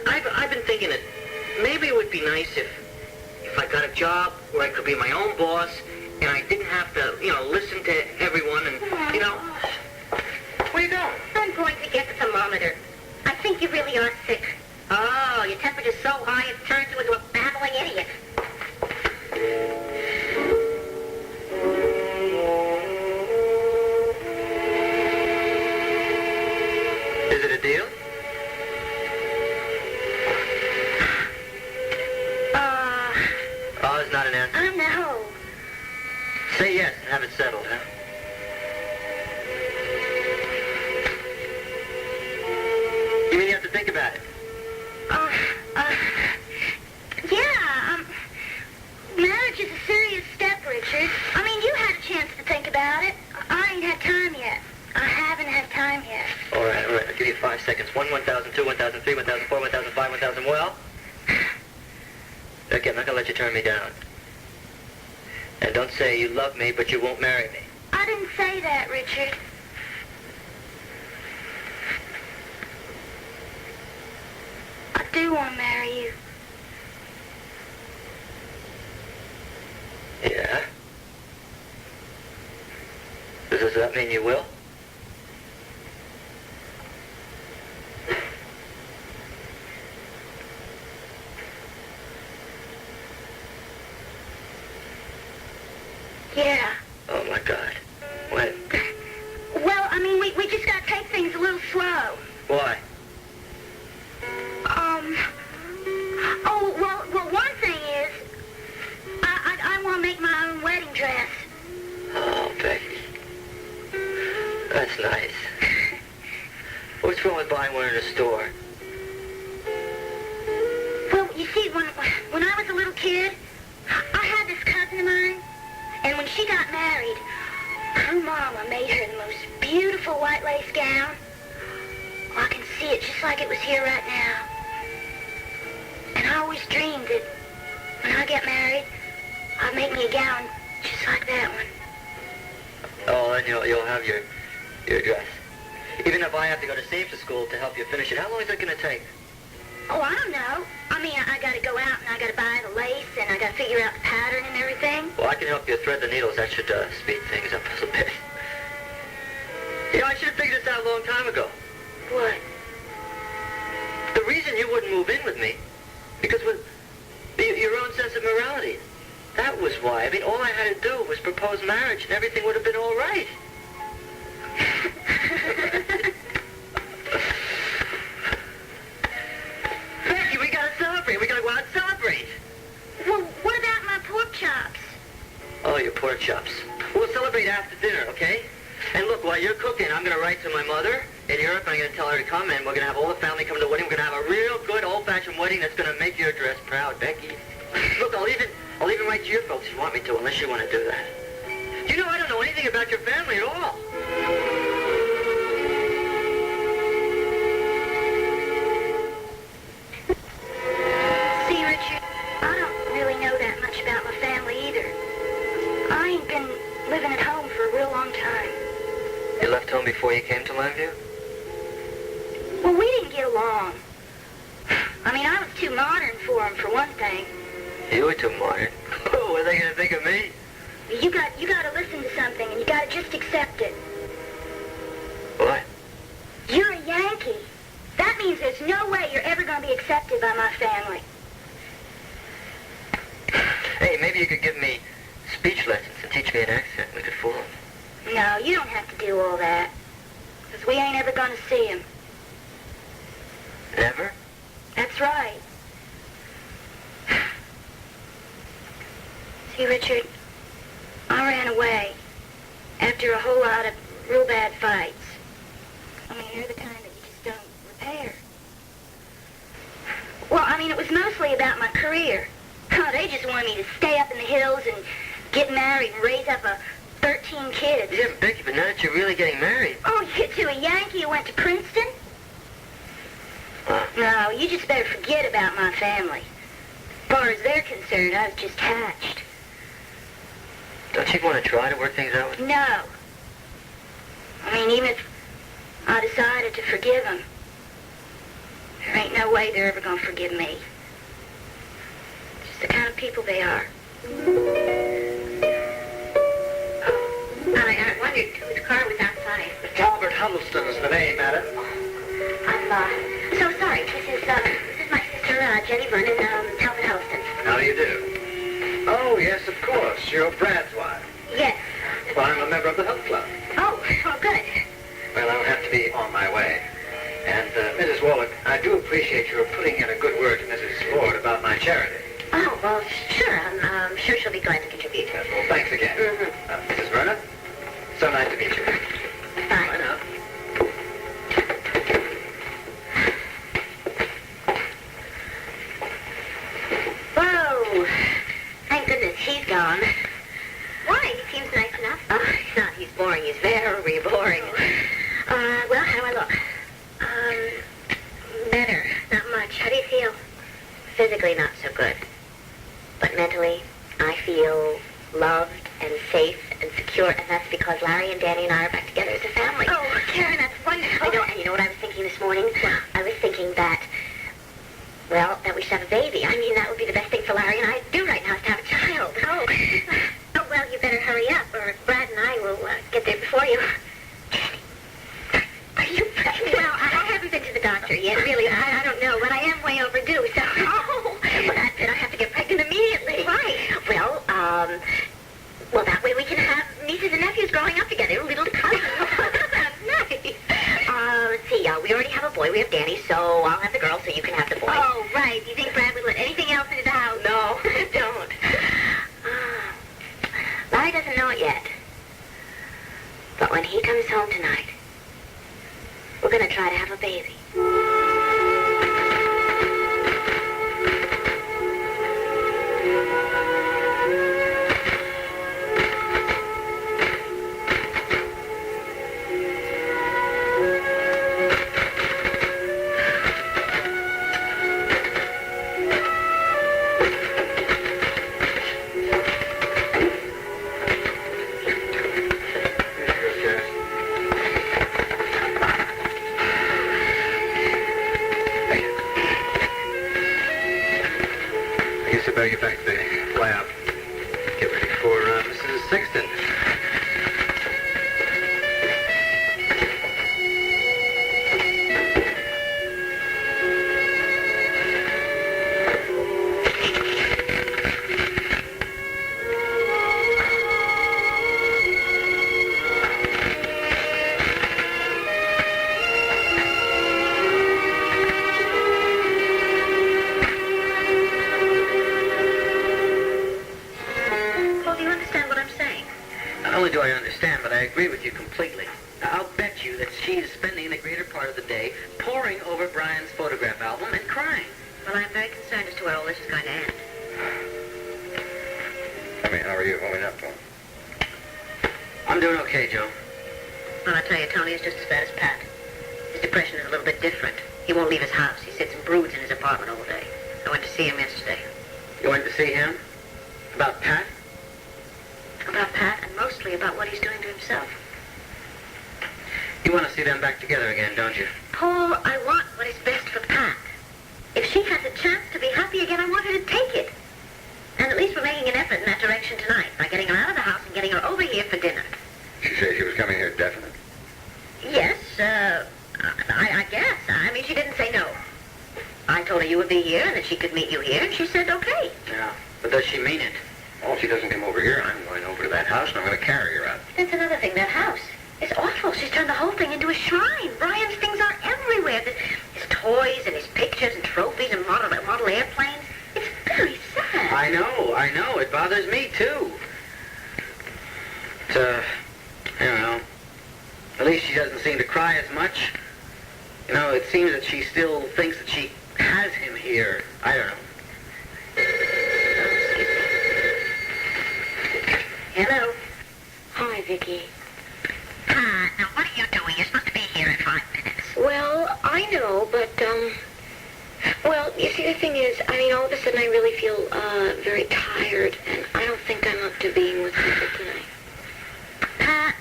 I've been thinking that maybe it would be nice if I got a job where I could be my own boss and I didn't have to, listen to everyone and, Where you going? I'm going to get the thermometer. I think you really are sick. Oh, your temperature's so high it turns you into a babbling idiot. Is it a deal? Oh, it's not an answer. I know. Say yes and have it settled, huh? You mean you have to think about it? Yeah, marriage is a serious step, Richard. I mean, you had a chance to think about it. I ain't had time yet. I haven't had time yet. All right. I'll give you 5 seconds. 1, 1,002, 1,003, 1,004, 1,005, 1,000. Well? Okay, I'm not going to let you turn me down. And don't say you love me, but you won't marry me. I didn't say that, Richard. I do want to marry you. Yeah? Does that mean you will? Yeah. Oh, my God. When? Well, I mean, we just got to take things a little slow. Why? Well, one thing is, I want to make my own wedding dress. Oh, Becky. That's nice. What's wrong with buying one in a store? Well, you see, when I was a little kid, I had this cousin of mine, and when she got married, her mama made her the most beautiful white lace gown. Oh, I can see it just like it was here right now. And I always dreamed that when I get married, I'd make me a gown just like that one. Oh, and you'll have your dress. Even if I have to go to safety school to help you finish it, how long is it going to take? Oh, I don't know. I mean, I got to go out and I got to buy the lace and I got to figure out the pattern and everything. Well, I can help you thread the needles. That should speed things up a bit. You know, I should have figured this out a long time ago. What? The reason you wouldn't move in with me, because with your own sense of morality. That was why. I mean, all I had to do was propose marriage and everything would have been all right. Becky, we gotta celebrate. We gotta go out and celebrate. Well, what about my pork chops? Oh, your pork chops. We'll celebrate after dinner, okay? And look, while you're cooking, I'm gonna write to my mother in Europe, and I'm gonna tell her to come, and we're gonna have all the family come to the wedding. We're gonna have a real good old-fashioned wedding that's gonna make your dress proud, Becky. Look, I'll even write to your folks if you want me to, unless you want to do that. You know, I don't know anything about your family at all. See, Richard, I don't really know that much about my family either. I ain't been living at home for a real long time. You left home before you came to Longview? Well, we didn't get along. I mean, I was too modern for him, for one thing. You were too modern. Oh, what are they going to think of me? You got to listen to something, and you got to just accept it. What? You're a Yankee. That means there's no way you're ever going to be accepted by my family. Hey, maybe you could give me speech lessons and teach me an accent. We could fool them. No, you don't have to do all that. Because we ain't ever going to see him. Never? That's right. See, Richard, I ran away after a whole lot of real bad fights. I mean, they're the kind that you just don't repair. Well, I mean, it was mostly about my career. Oh, they just wanted me to stay up in the hills and get married and raise up 13 kids. Yeah, Becky, but now that you're really getting married... Oh, you to a Yankee who went to Princeton? No, you just better forget about my family. As far as they're concerned, I was just hatched. Don't you want to try to work things out with... No. I mean, even if I decided to forgive them, there ain't no way they're ever going to forgive me. Just the kind of people they are. I wondered whose car was outside. Talbot Huddelston is the name, madam. I'm so sorry. This is my sister, Jenny Vernon, Talbot Huddelston. How do you do? Oh, yes, of course. You're Brad's wife. Yes. Well, I'm a member of the Health Club. Oh, good. Well, I'll have to be on my way. And, Mrs. Wolek, I do appreciate your putting in a good word to Mrs. Ford about my charity. Oh, well, sure. I'm sure she'll be glad to contribute. Yes, well, thanks again. Mm-hmm. Mrs. Vernon, so nice to meet you. Bye. Bye now. Whoa. Thank goodness he's gone. Why? He seems nice enough. Oh, he's not. He's boring. He's very boring. Well, how do I look? Better. Not much. How do you feel? Physically, not so good. But mentally, I feel loved and safe and secure, and that's because Larry and Danny and I are back together as a family. Oh, Karen, that's wonderful. I know, and you know what I was thinking this morning? I was thinking that, well, that we should have a baby. I mean, that would be the best thing for Larry and I to do right now is to have a child. Oh. Oh, well, you better hurry up, or Brad and I will get there before you. Are you pregnant? Well, I haven't been to the doctor yet, really. I don't know, but I am way overdue, so... Oh, well, that's it. I have to get pregnant immediately. Why? Well, that way we can have nieces and nephews growing up together, little cousins. That's nice. Let's see, we already have a boy. We have Danny, so I'll have the girl so you can have the boy. Oh, right. Do you think Brad would let anything else into the house? No, I don't. Larry doesn't know it yet. But when he comes home tonight, we're going to try to have a baby. better get back to the lab. Get ready for Mrs. Sexton. Do I understand, but I agree with you completely. I'll bet you that she's spending the greater part of the day poring over Brian's photograph album and crying. Well, I'm very concerned as to where all this is going to end. I mean, how are you holding up, Tom? I'm doing okay, Joe. Well, I tell you, Tony is just as bad as Pat. His depression is a little bit different. He won't leave his house. He sits and broods in his apartment all day. I went to see him yesterday. You went to see him? About Pat? About Pat, and mostly about what he's doing to himself. You want to see them back together again, don't you? Paul, I want what is best for Pat. If she has a chance to be happy again, I want her to take it. And at least we're making an effort in that direction tonight by getting her out of the house and getting her over here for dinner. She said she was coming here definite. Yes, I guess. I mean, she didn't say no. I told her you would be here and that she could meet you here, and she said okay. Yeah, but does she mean it? Well, if she doesn't come over here, I'm going over to that house and I'm going to carry her out. That's another thing, that house. It's awful. She's turned the whole thing into a shrine. Brian's things are everywhere. His toys and his pictures and trophies and model airplanes. It's very sad. I know. It bothers me, too. I don't know. At least she doesn't seem to cry as much. You know, it seems that she still thinks that she has him here. I don't know. Hello. Hi, Vicky. Now what are you doing? You're supposed to be here in 5 minutes. Well, I know, but, well, you see, the thing is, I mean, all of a sudden I really feel, very tired, and I don't think I'm up to being with people tonight. Pat,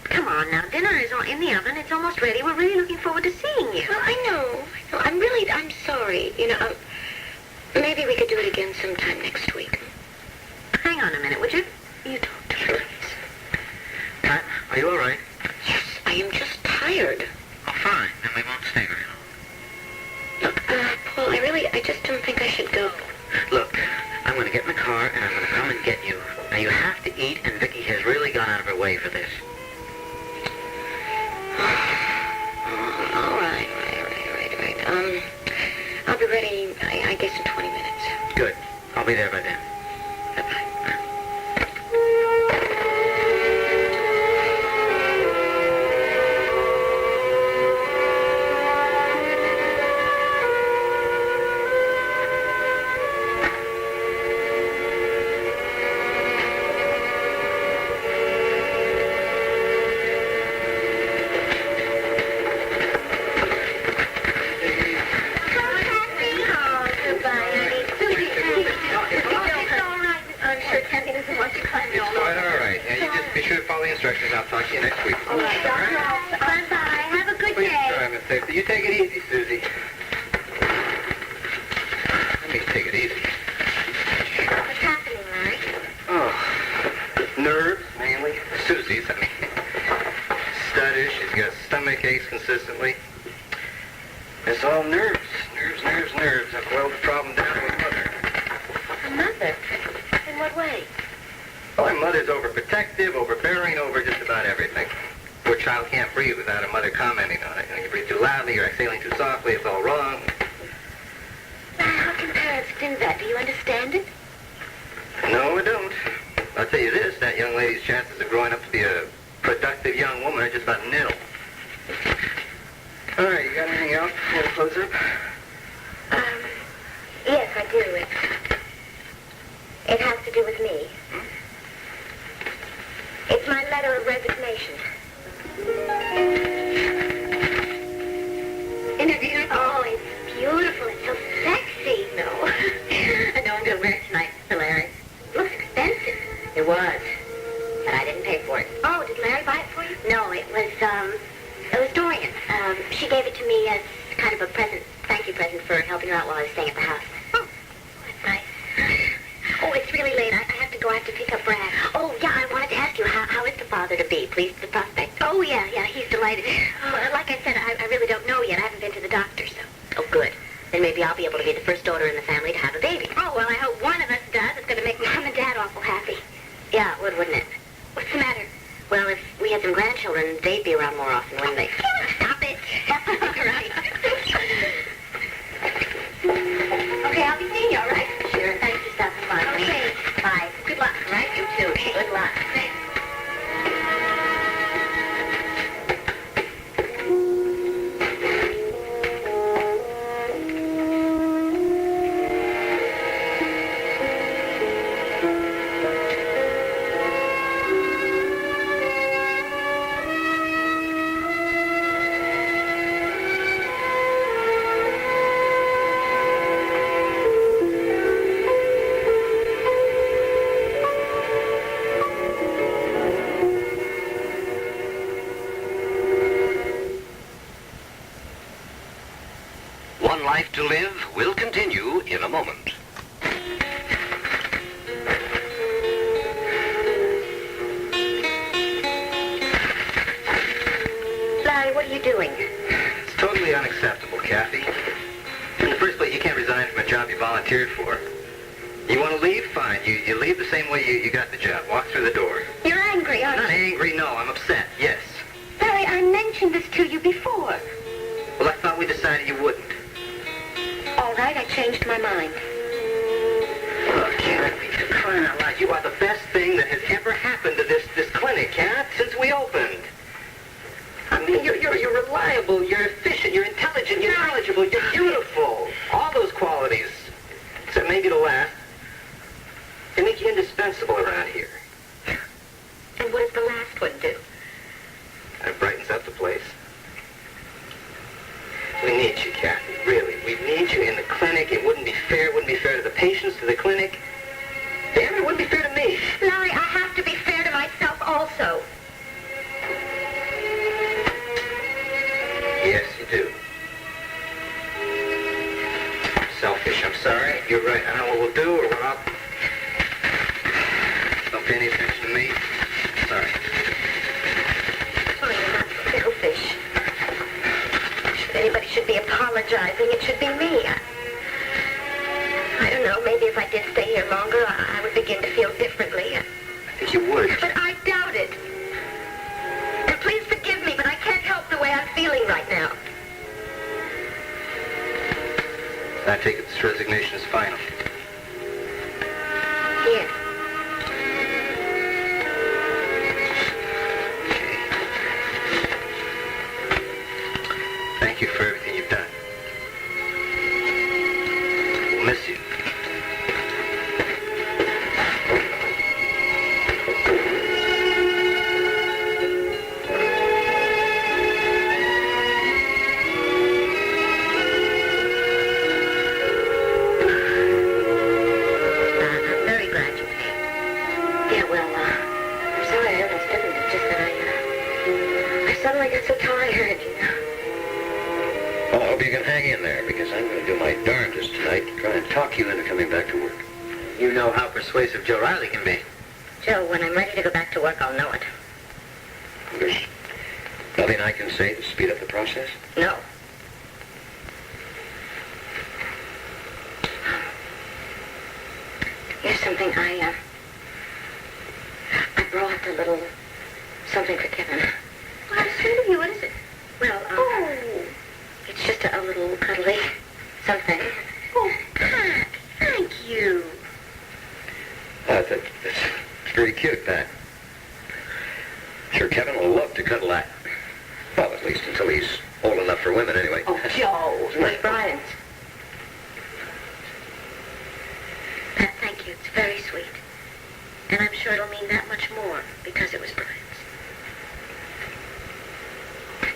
come on now. Dinner is in the oven. It's almost ready. We're really looking forward to seeing you. Well, I know. I'm sorry. You know, maybe we could do it again sometime next week. Hang on a minute, would you? You talk to her. Pat, are you all right? Yes, I am just tired. Oh, fine. Then we won't stay very long. Look, Paul, I just don't think I should go. Look, I'm going to get in the car and I'm going to come and get you. Now, you have to eat, and Vicky has really gone out of her way for this. All right. I'll be ready, I guess, in 20 minutes. Good. I'll be there by then. Bye-bye. Instructions. I'll talk to you next week. All right. Bye-bye. Have a good day. All right, Miss. You take it easy, Susie. Let me take it easy. What's happening, Larry? Oh, nerves, mainly. Susie's, I mean. Stutters. She's got stomach aches consistently. It's all nerves. Nerves. I've boiled the problem down to a mother. A mother? In what way? Well, my mother's overprotective, overbearing, over just about everything. Poor child can't breathe without a mother commenting on it. You breathe too loudly, you're exhaling too softly, it's all wrong. Now, how can parents do that? Do you understand it? No, I don't. I'll tell you this, that young lady's chances of growing up to be a productive young woman are just about nil. All right, you got anything else before we close up? Yes, I do. It has to do with me. It's my letter of resignation. Isn't it? Oh, it's beautiful. It's so sexy. No. I know I'm going to wear it tonight, Larry. It looks expensive. It was. But I didn't pay for it. Oh, did Larry buy it for you? No, it was Dorian. She gave it to me as kind of a present, thank you present for helping her out while I was staying at the house. Oh, that's nice. go. I have to pick up Brad. Oh, yeah, I wanted to ask you, how is the father-to-be? Pleased with the prospect? Oh, yeah, he's delighted. Like I said, I really don't know yet. I haven't been to the doctor, so... Oh, good. Then maybe I'll be able to be the first daughter in the family to have a baby. Oh, well, I hope one of us does. It's going to make Mom and Dad awful happy. Yeah, it would, wouldn't it? What's the matter? Well, if we had some grandchildren, they'd be around more often, wouldn't they? Stop it. All right. Okay, I'll be seeing you, all right? Sure. Thanks for stopping by. Okay. Bye. Good luck, all right? You too. Okay. Good luck. Thanks. One Life to Live will continue in a moment. Larry, what are you doing? It's totally unacceptable, Kathy. In the first place, you can't resign from a job you volunteered for. You want to leave? Fine. You leave the same way you got the job. Walk through the door. You're angry, aren't Not you? angry, no. I'm upset, yes. Larry, I mentioned this to you before. Well, I thought we decided you wouldn't. All right, I changed my mind. Oh, Kathy, for crying out loud, you are the best thing that has ever happened to this clinic, Kat, since we opened. I mean, you're reliable, you're efficient, you're intelligent, you're knowledgeable, you're beautiful. All those qualities, except maybe the last, they make you indispensable around here. And what does the last one do? It brightens up the place. We need you, Kathy, really. We need you in the clinic. It wouldn't be fair. It wouldn't be fair to the patients, to the clinic. Damn, it wouldn't be fair to me. Larry, I have to be fair to myself also. Yes, you do. Selfish, I'm sorry. You're right. I know what we'll do, or what I'll... Don't pay any attention to me. Sorry. Oh, you're not selfish. If anybody should be apologizing, it should be me. I don't know, maybe if I did stay here longer, I would begin to feel differently. I think you would. But I doubt it. And please forgive me, but I can't help the way I'm feeling right now. I take it this resignation is final. Yes. Thank you for everything you've done. We'll miss you. I'm very glad you came. Yeah, well, I'm sorry I almost didn't. It's just that I suddenly got so tired, you know. Well, I hope you can hang in there, because I'm going to do my darndest tonight to try and talk you into coming back to work. You know how persuasive Joe Riley can be. Joe, when I'm ready to go back to work, I'll know it. There's nothing I can say to speed up the process? No. Here's something I brought a little something for Kevin. Oh, how sweet of you. What is it? Well, it's just a little cuddly something. Oh, Pat, thank you. That's very cute, Pat. Sure, Kevin will love to cuddle that. Well, at least until he's old enough for women, anyway. Oh, Joe. It was Brian's. Pat, thank you. It's very sweet. And I'm sure it'll mean that much more because it was Brian's.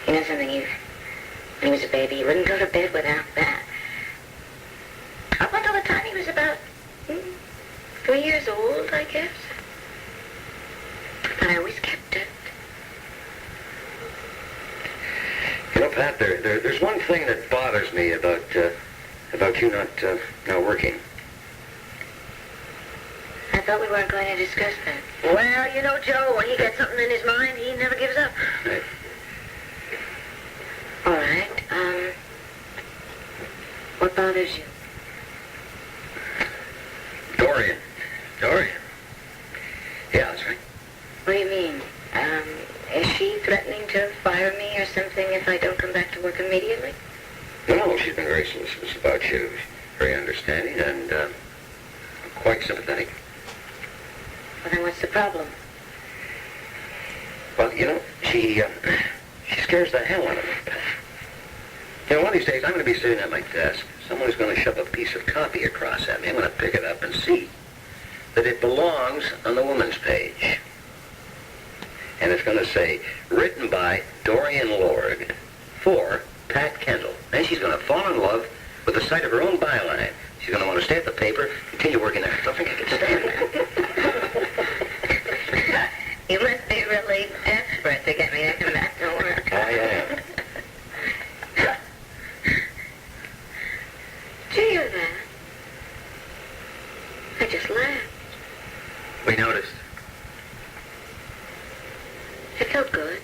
You know something, when he was a baby, he wouldn't go to bed without that. Up until the time he was about 3 years old, I guess. But I always kept it. You know, Pat, there's one thing that bothers me about you not working. That thought we weren't going to discuss that. Well, you know, Joe, when he gets something in his mind, he never gives up. Right. All right, what bothers you? Dorian. Dorian? Yeah, that's right. What do you mean? Is she threatening to fire me or something if I don't come back to work immediately? No, she's been very solicitous about you. Very understanding and quite sympathetic. Well, then what's the problem? Well, you know, she scares the hell out of me. You know, one of these days I'm going to be sitting at my desk. Someone's going to shove a piece of copy across at me. I'm going to pick it up and see that it belongs on the woman's page. And it's going to say, written by Dorian Lord for Pat Kendall. Then she's going to fall in love with the sight of her own byline. She's going to want to stay at the paper, continue working there. I don't think I can stand that. You must be really desperate to get me to come back to work. I am. Did you hear that? I just laughed. We noticed. It felt good.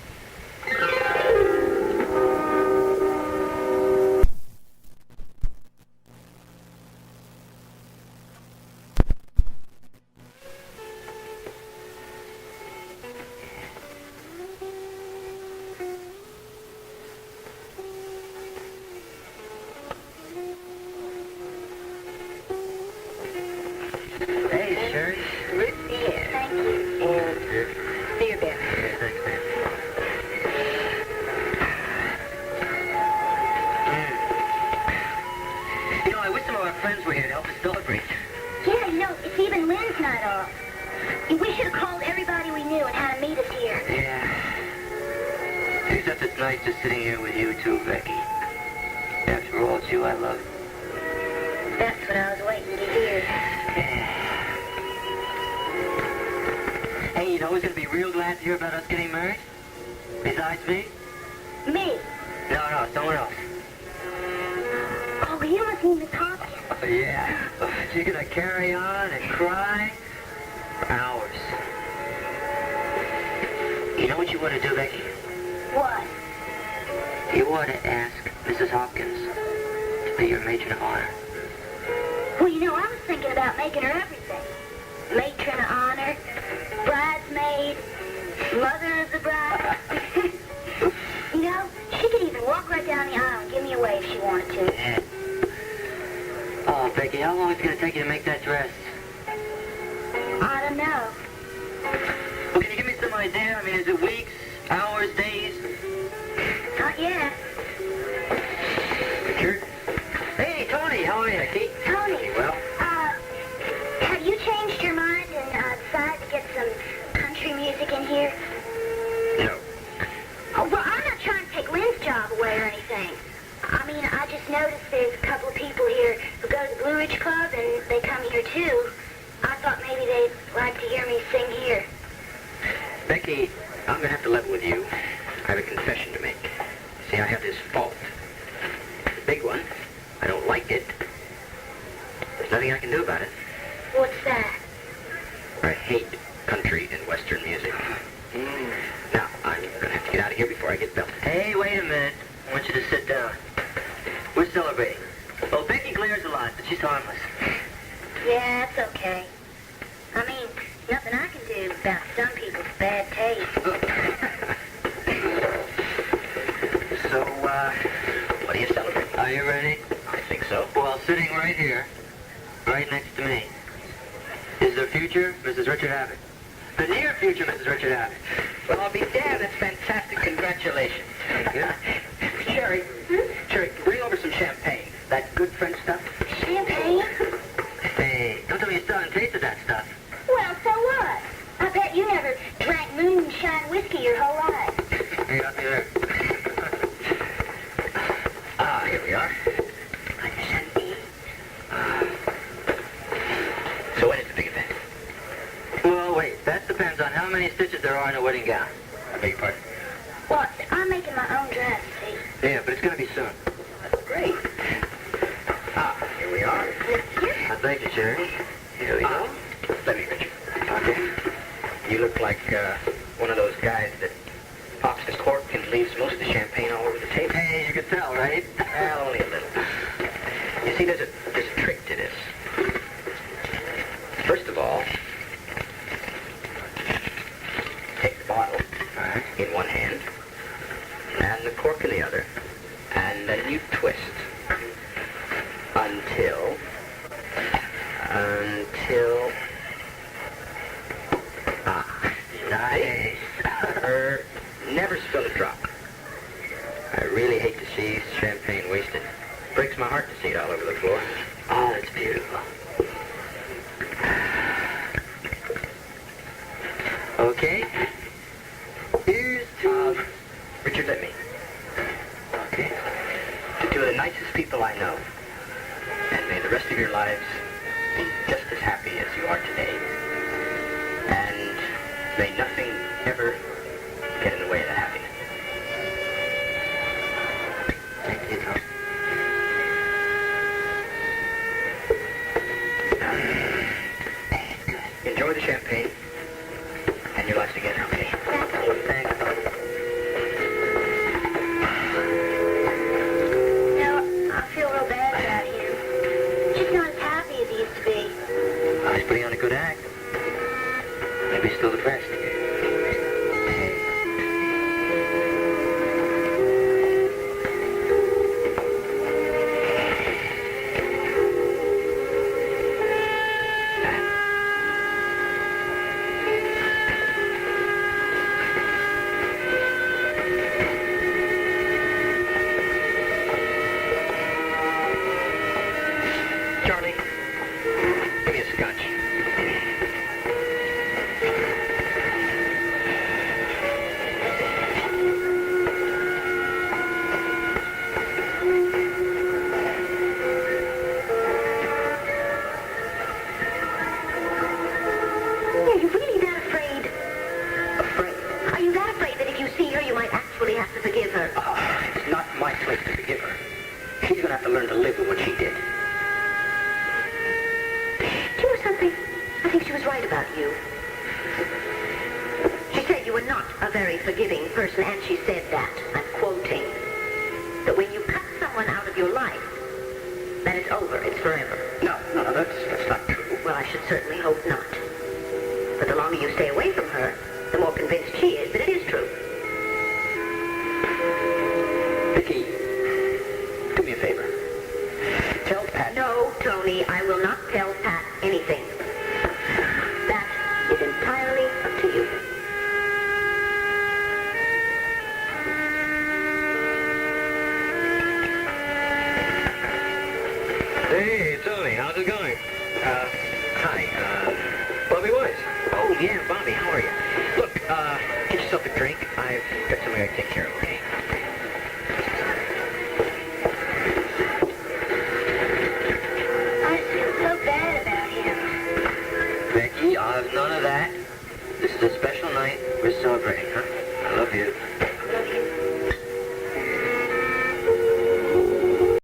Hey, Sherry. Root beer. Thank you. And beer beer. Thanks, man. You know, I wish some of our friends were here to help us celebrate. Yeah, you know, it's even Lynn's night off. We should have called everybody we knew and had them meet us here. Yeah. Except it's nice just sitting here with you, too, Becky. After all, it's you I love. That's what I was waiting to hear. Hey, you know who's going to be real glad to hear about us getting married? Besides me? Me? No, someone else. Oh, you must mean Miss Hopkins. Yeah. She's going to carry on and cry for hours. You know what you want to do, Becky? What? You ought to ask Mrs. Hopkins to be your matron of honor. Well, you know, I was thinking about making her everything. Matron of honor, bridesmaid, mother of the bride. You know, she could even walk right down the aisle and give me a wave if she wanted to. Yeah. Oh, Becky, how long is it going to take you to make that dress? I don't know. Well, can you give me some idea? I mean, is it weeks, hours, days? Not yet. Richard? Hey, Tony, how are you, Keith? Tony, Well, have you changed your mind and decided to get some country music in here? no. Oh, well, I'm not trying to take Lynn's job away or anything. I mean, I just noticed there's a couple of people here who go to the Blue Ridge Club, and they come here, too. I thought maybe they'd like to hear me sing here. Becky, I'm going to have to level with you. I have a confession to make. See, I have this fault. It's a big one. I don't like it. There's nothing I can do about it. What's that? I hate country and western music. Now, I'm going to have to get out of here before I get belted. Hey, wait a minute. I want you to sit down. We're celebrating. Well, Becky glares a lot, but she's harmless. Yeah, that's okay. I mean, nothing I can do about some people's bad taste. So, What do you celebrate? are you ready? I think so. Well, sitting right here, right next to me, is the future Mrs. Richard Abbott. The near future Mrs. Richard Abbott. Well, I'll be damned. That's fantastic. Congratulations. Yeah. Sherry, Sherry, bring over some champagne. That good French stuff. Champagne? Hey, don't tell me you still haven't tasted that stuff. Well, so what? I bet you never drank moonshine whiskey your whole life. Hey, up there. Here we are. So when is the big event? Well, wait, that depends on how many stitches there are in a wedding gown. I beg your pardon. What? I'm making my own dress, see? Yeah, but it's going to be soon. That's great. Here we are. Thank you, Sherry. Here we go. Let me, Richard. Okay. You look like one of those guys that pops the cork and leaves most of the champagne all over the table. Hey, you can tell, right? Well, only a little. You see, there's a trick to this. First of all, take the bottle in one hand and the cork in the other, and then you twist until nice. Never spill a drop. I really hate to see champagne wasted. Breaks my heart to see it all over the floor. Oh, that's beautiful. Okay. Here's to Richard, let me. Okay. To two of the nicest people I know. And may the rest of your lives be just as happy as you are today. And may nothing ever get in the way of that happiness. Thank you, Tom. Enjoy the champagne and your lives together, okay? Thanks. I feel real bad about him. He's not as happy as he used to be. He's putting on a good act. Maybe he's still depressed. Charley, give me a scotch. Are you really that afraid? Afraid? Are you that afraid that if you see her, you might actually have to forgive her? It's not my place to forgive her. She's going to have to learn to live with what she did. Do you know something? I think she was right about you. She said you were not a very forgiving person, and she said that, I'm quoting, that when you cut someone out of your life, then it's over, it's forever. No, that's not true. Well, I should certainly hope not. But the longer you stay away from her, the more convinced she is that it is true. Vicky, do me a favor. Tell Pat. No, Tony, I will not tell Pat anything. That is entirely up to you. Hey, Tony, how's it going? Hi, Bobby Wise. Oh, yeah, Bobby, how are you? Look, get yourself a drink. I've got something I gotta take care of, okay? I feel so bad about him. Becky, I'll have none of that. This is a special night. We're celebrating, huh? I love you.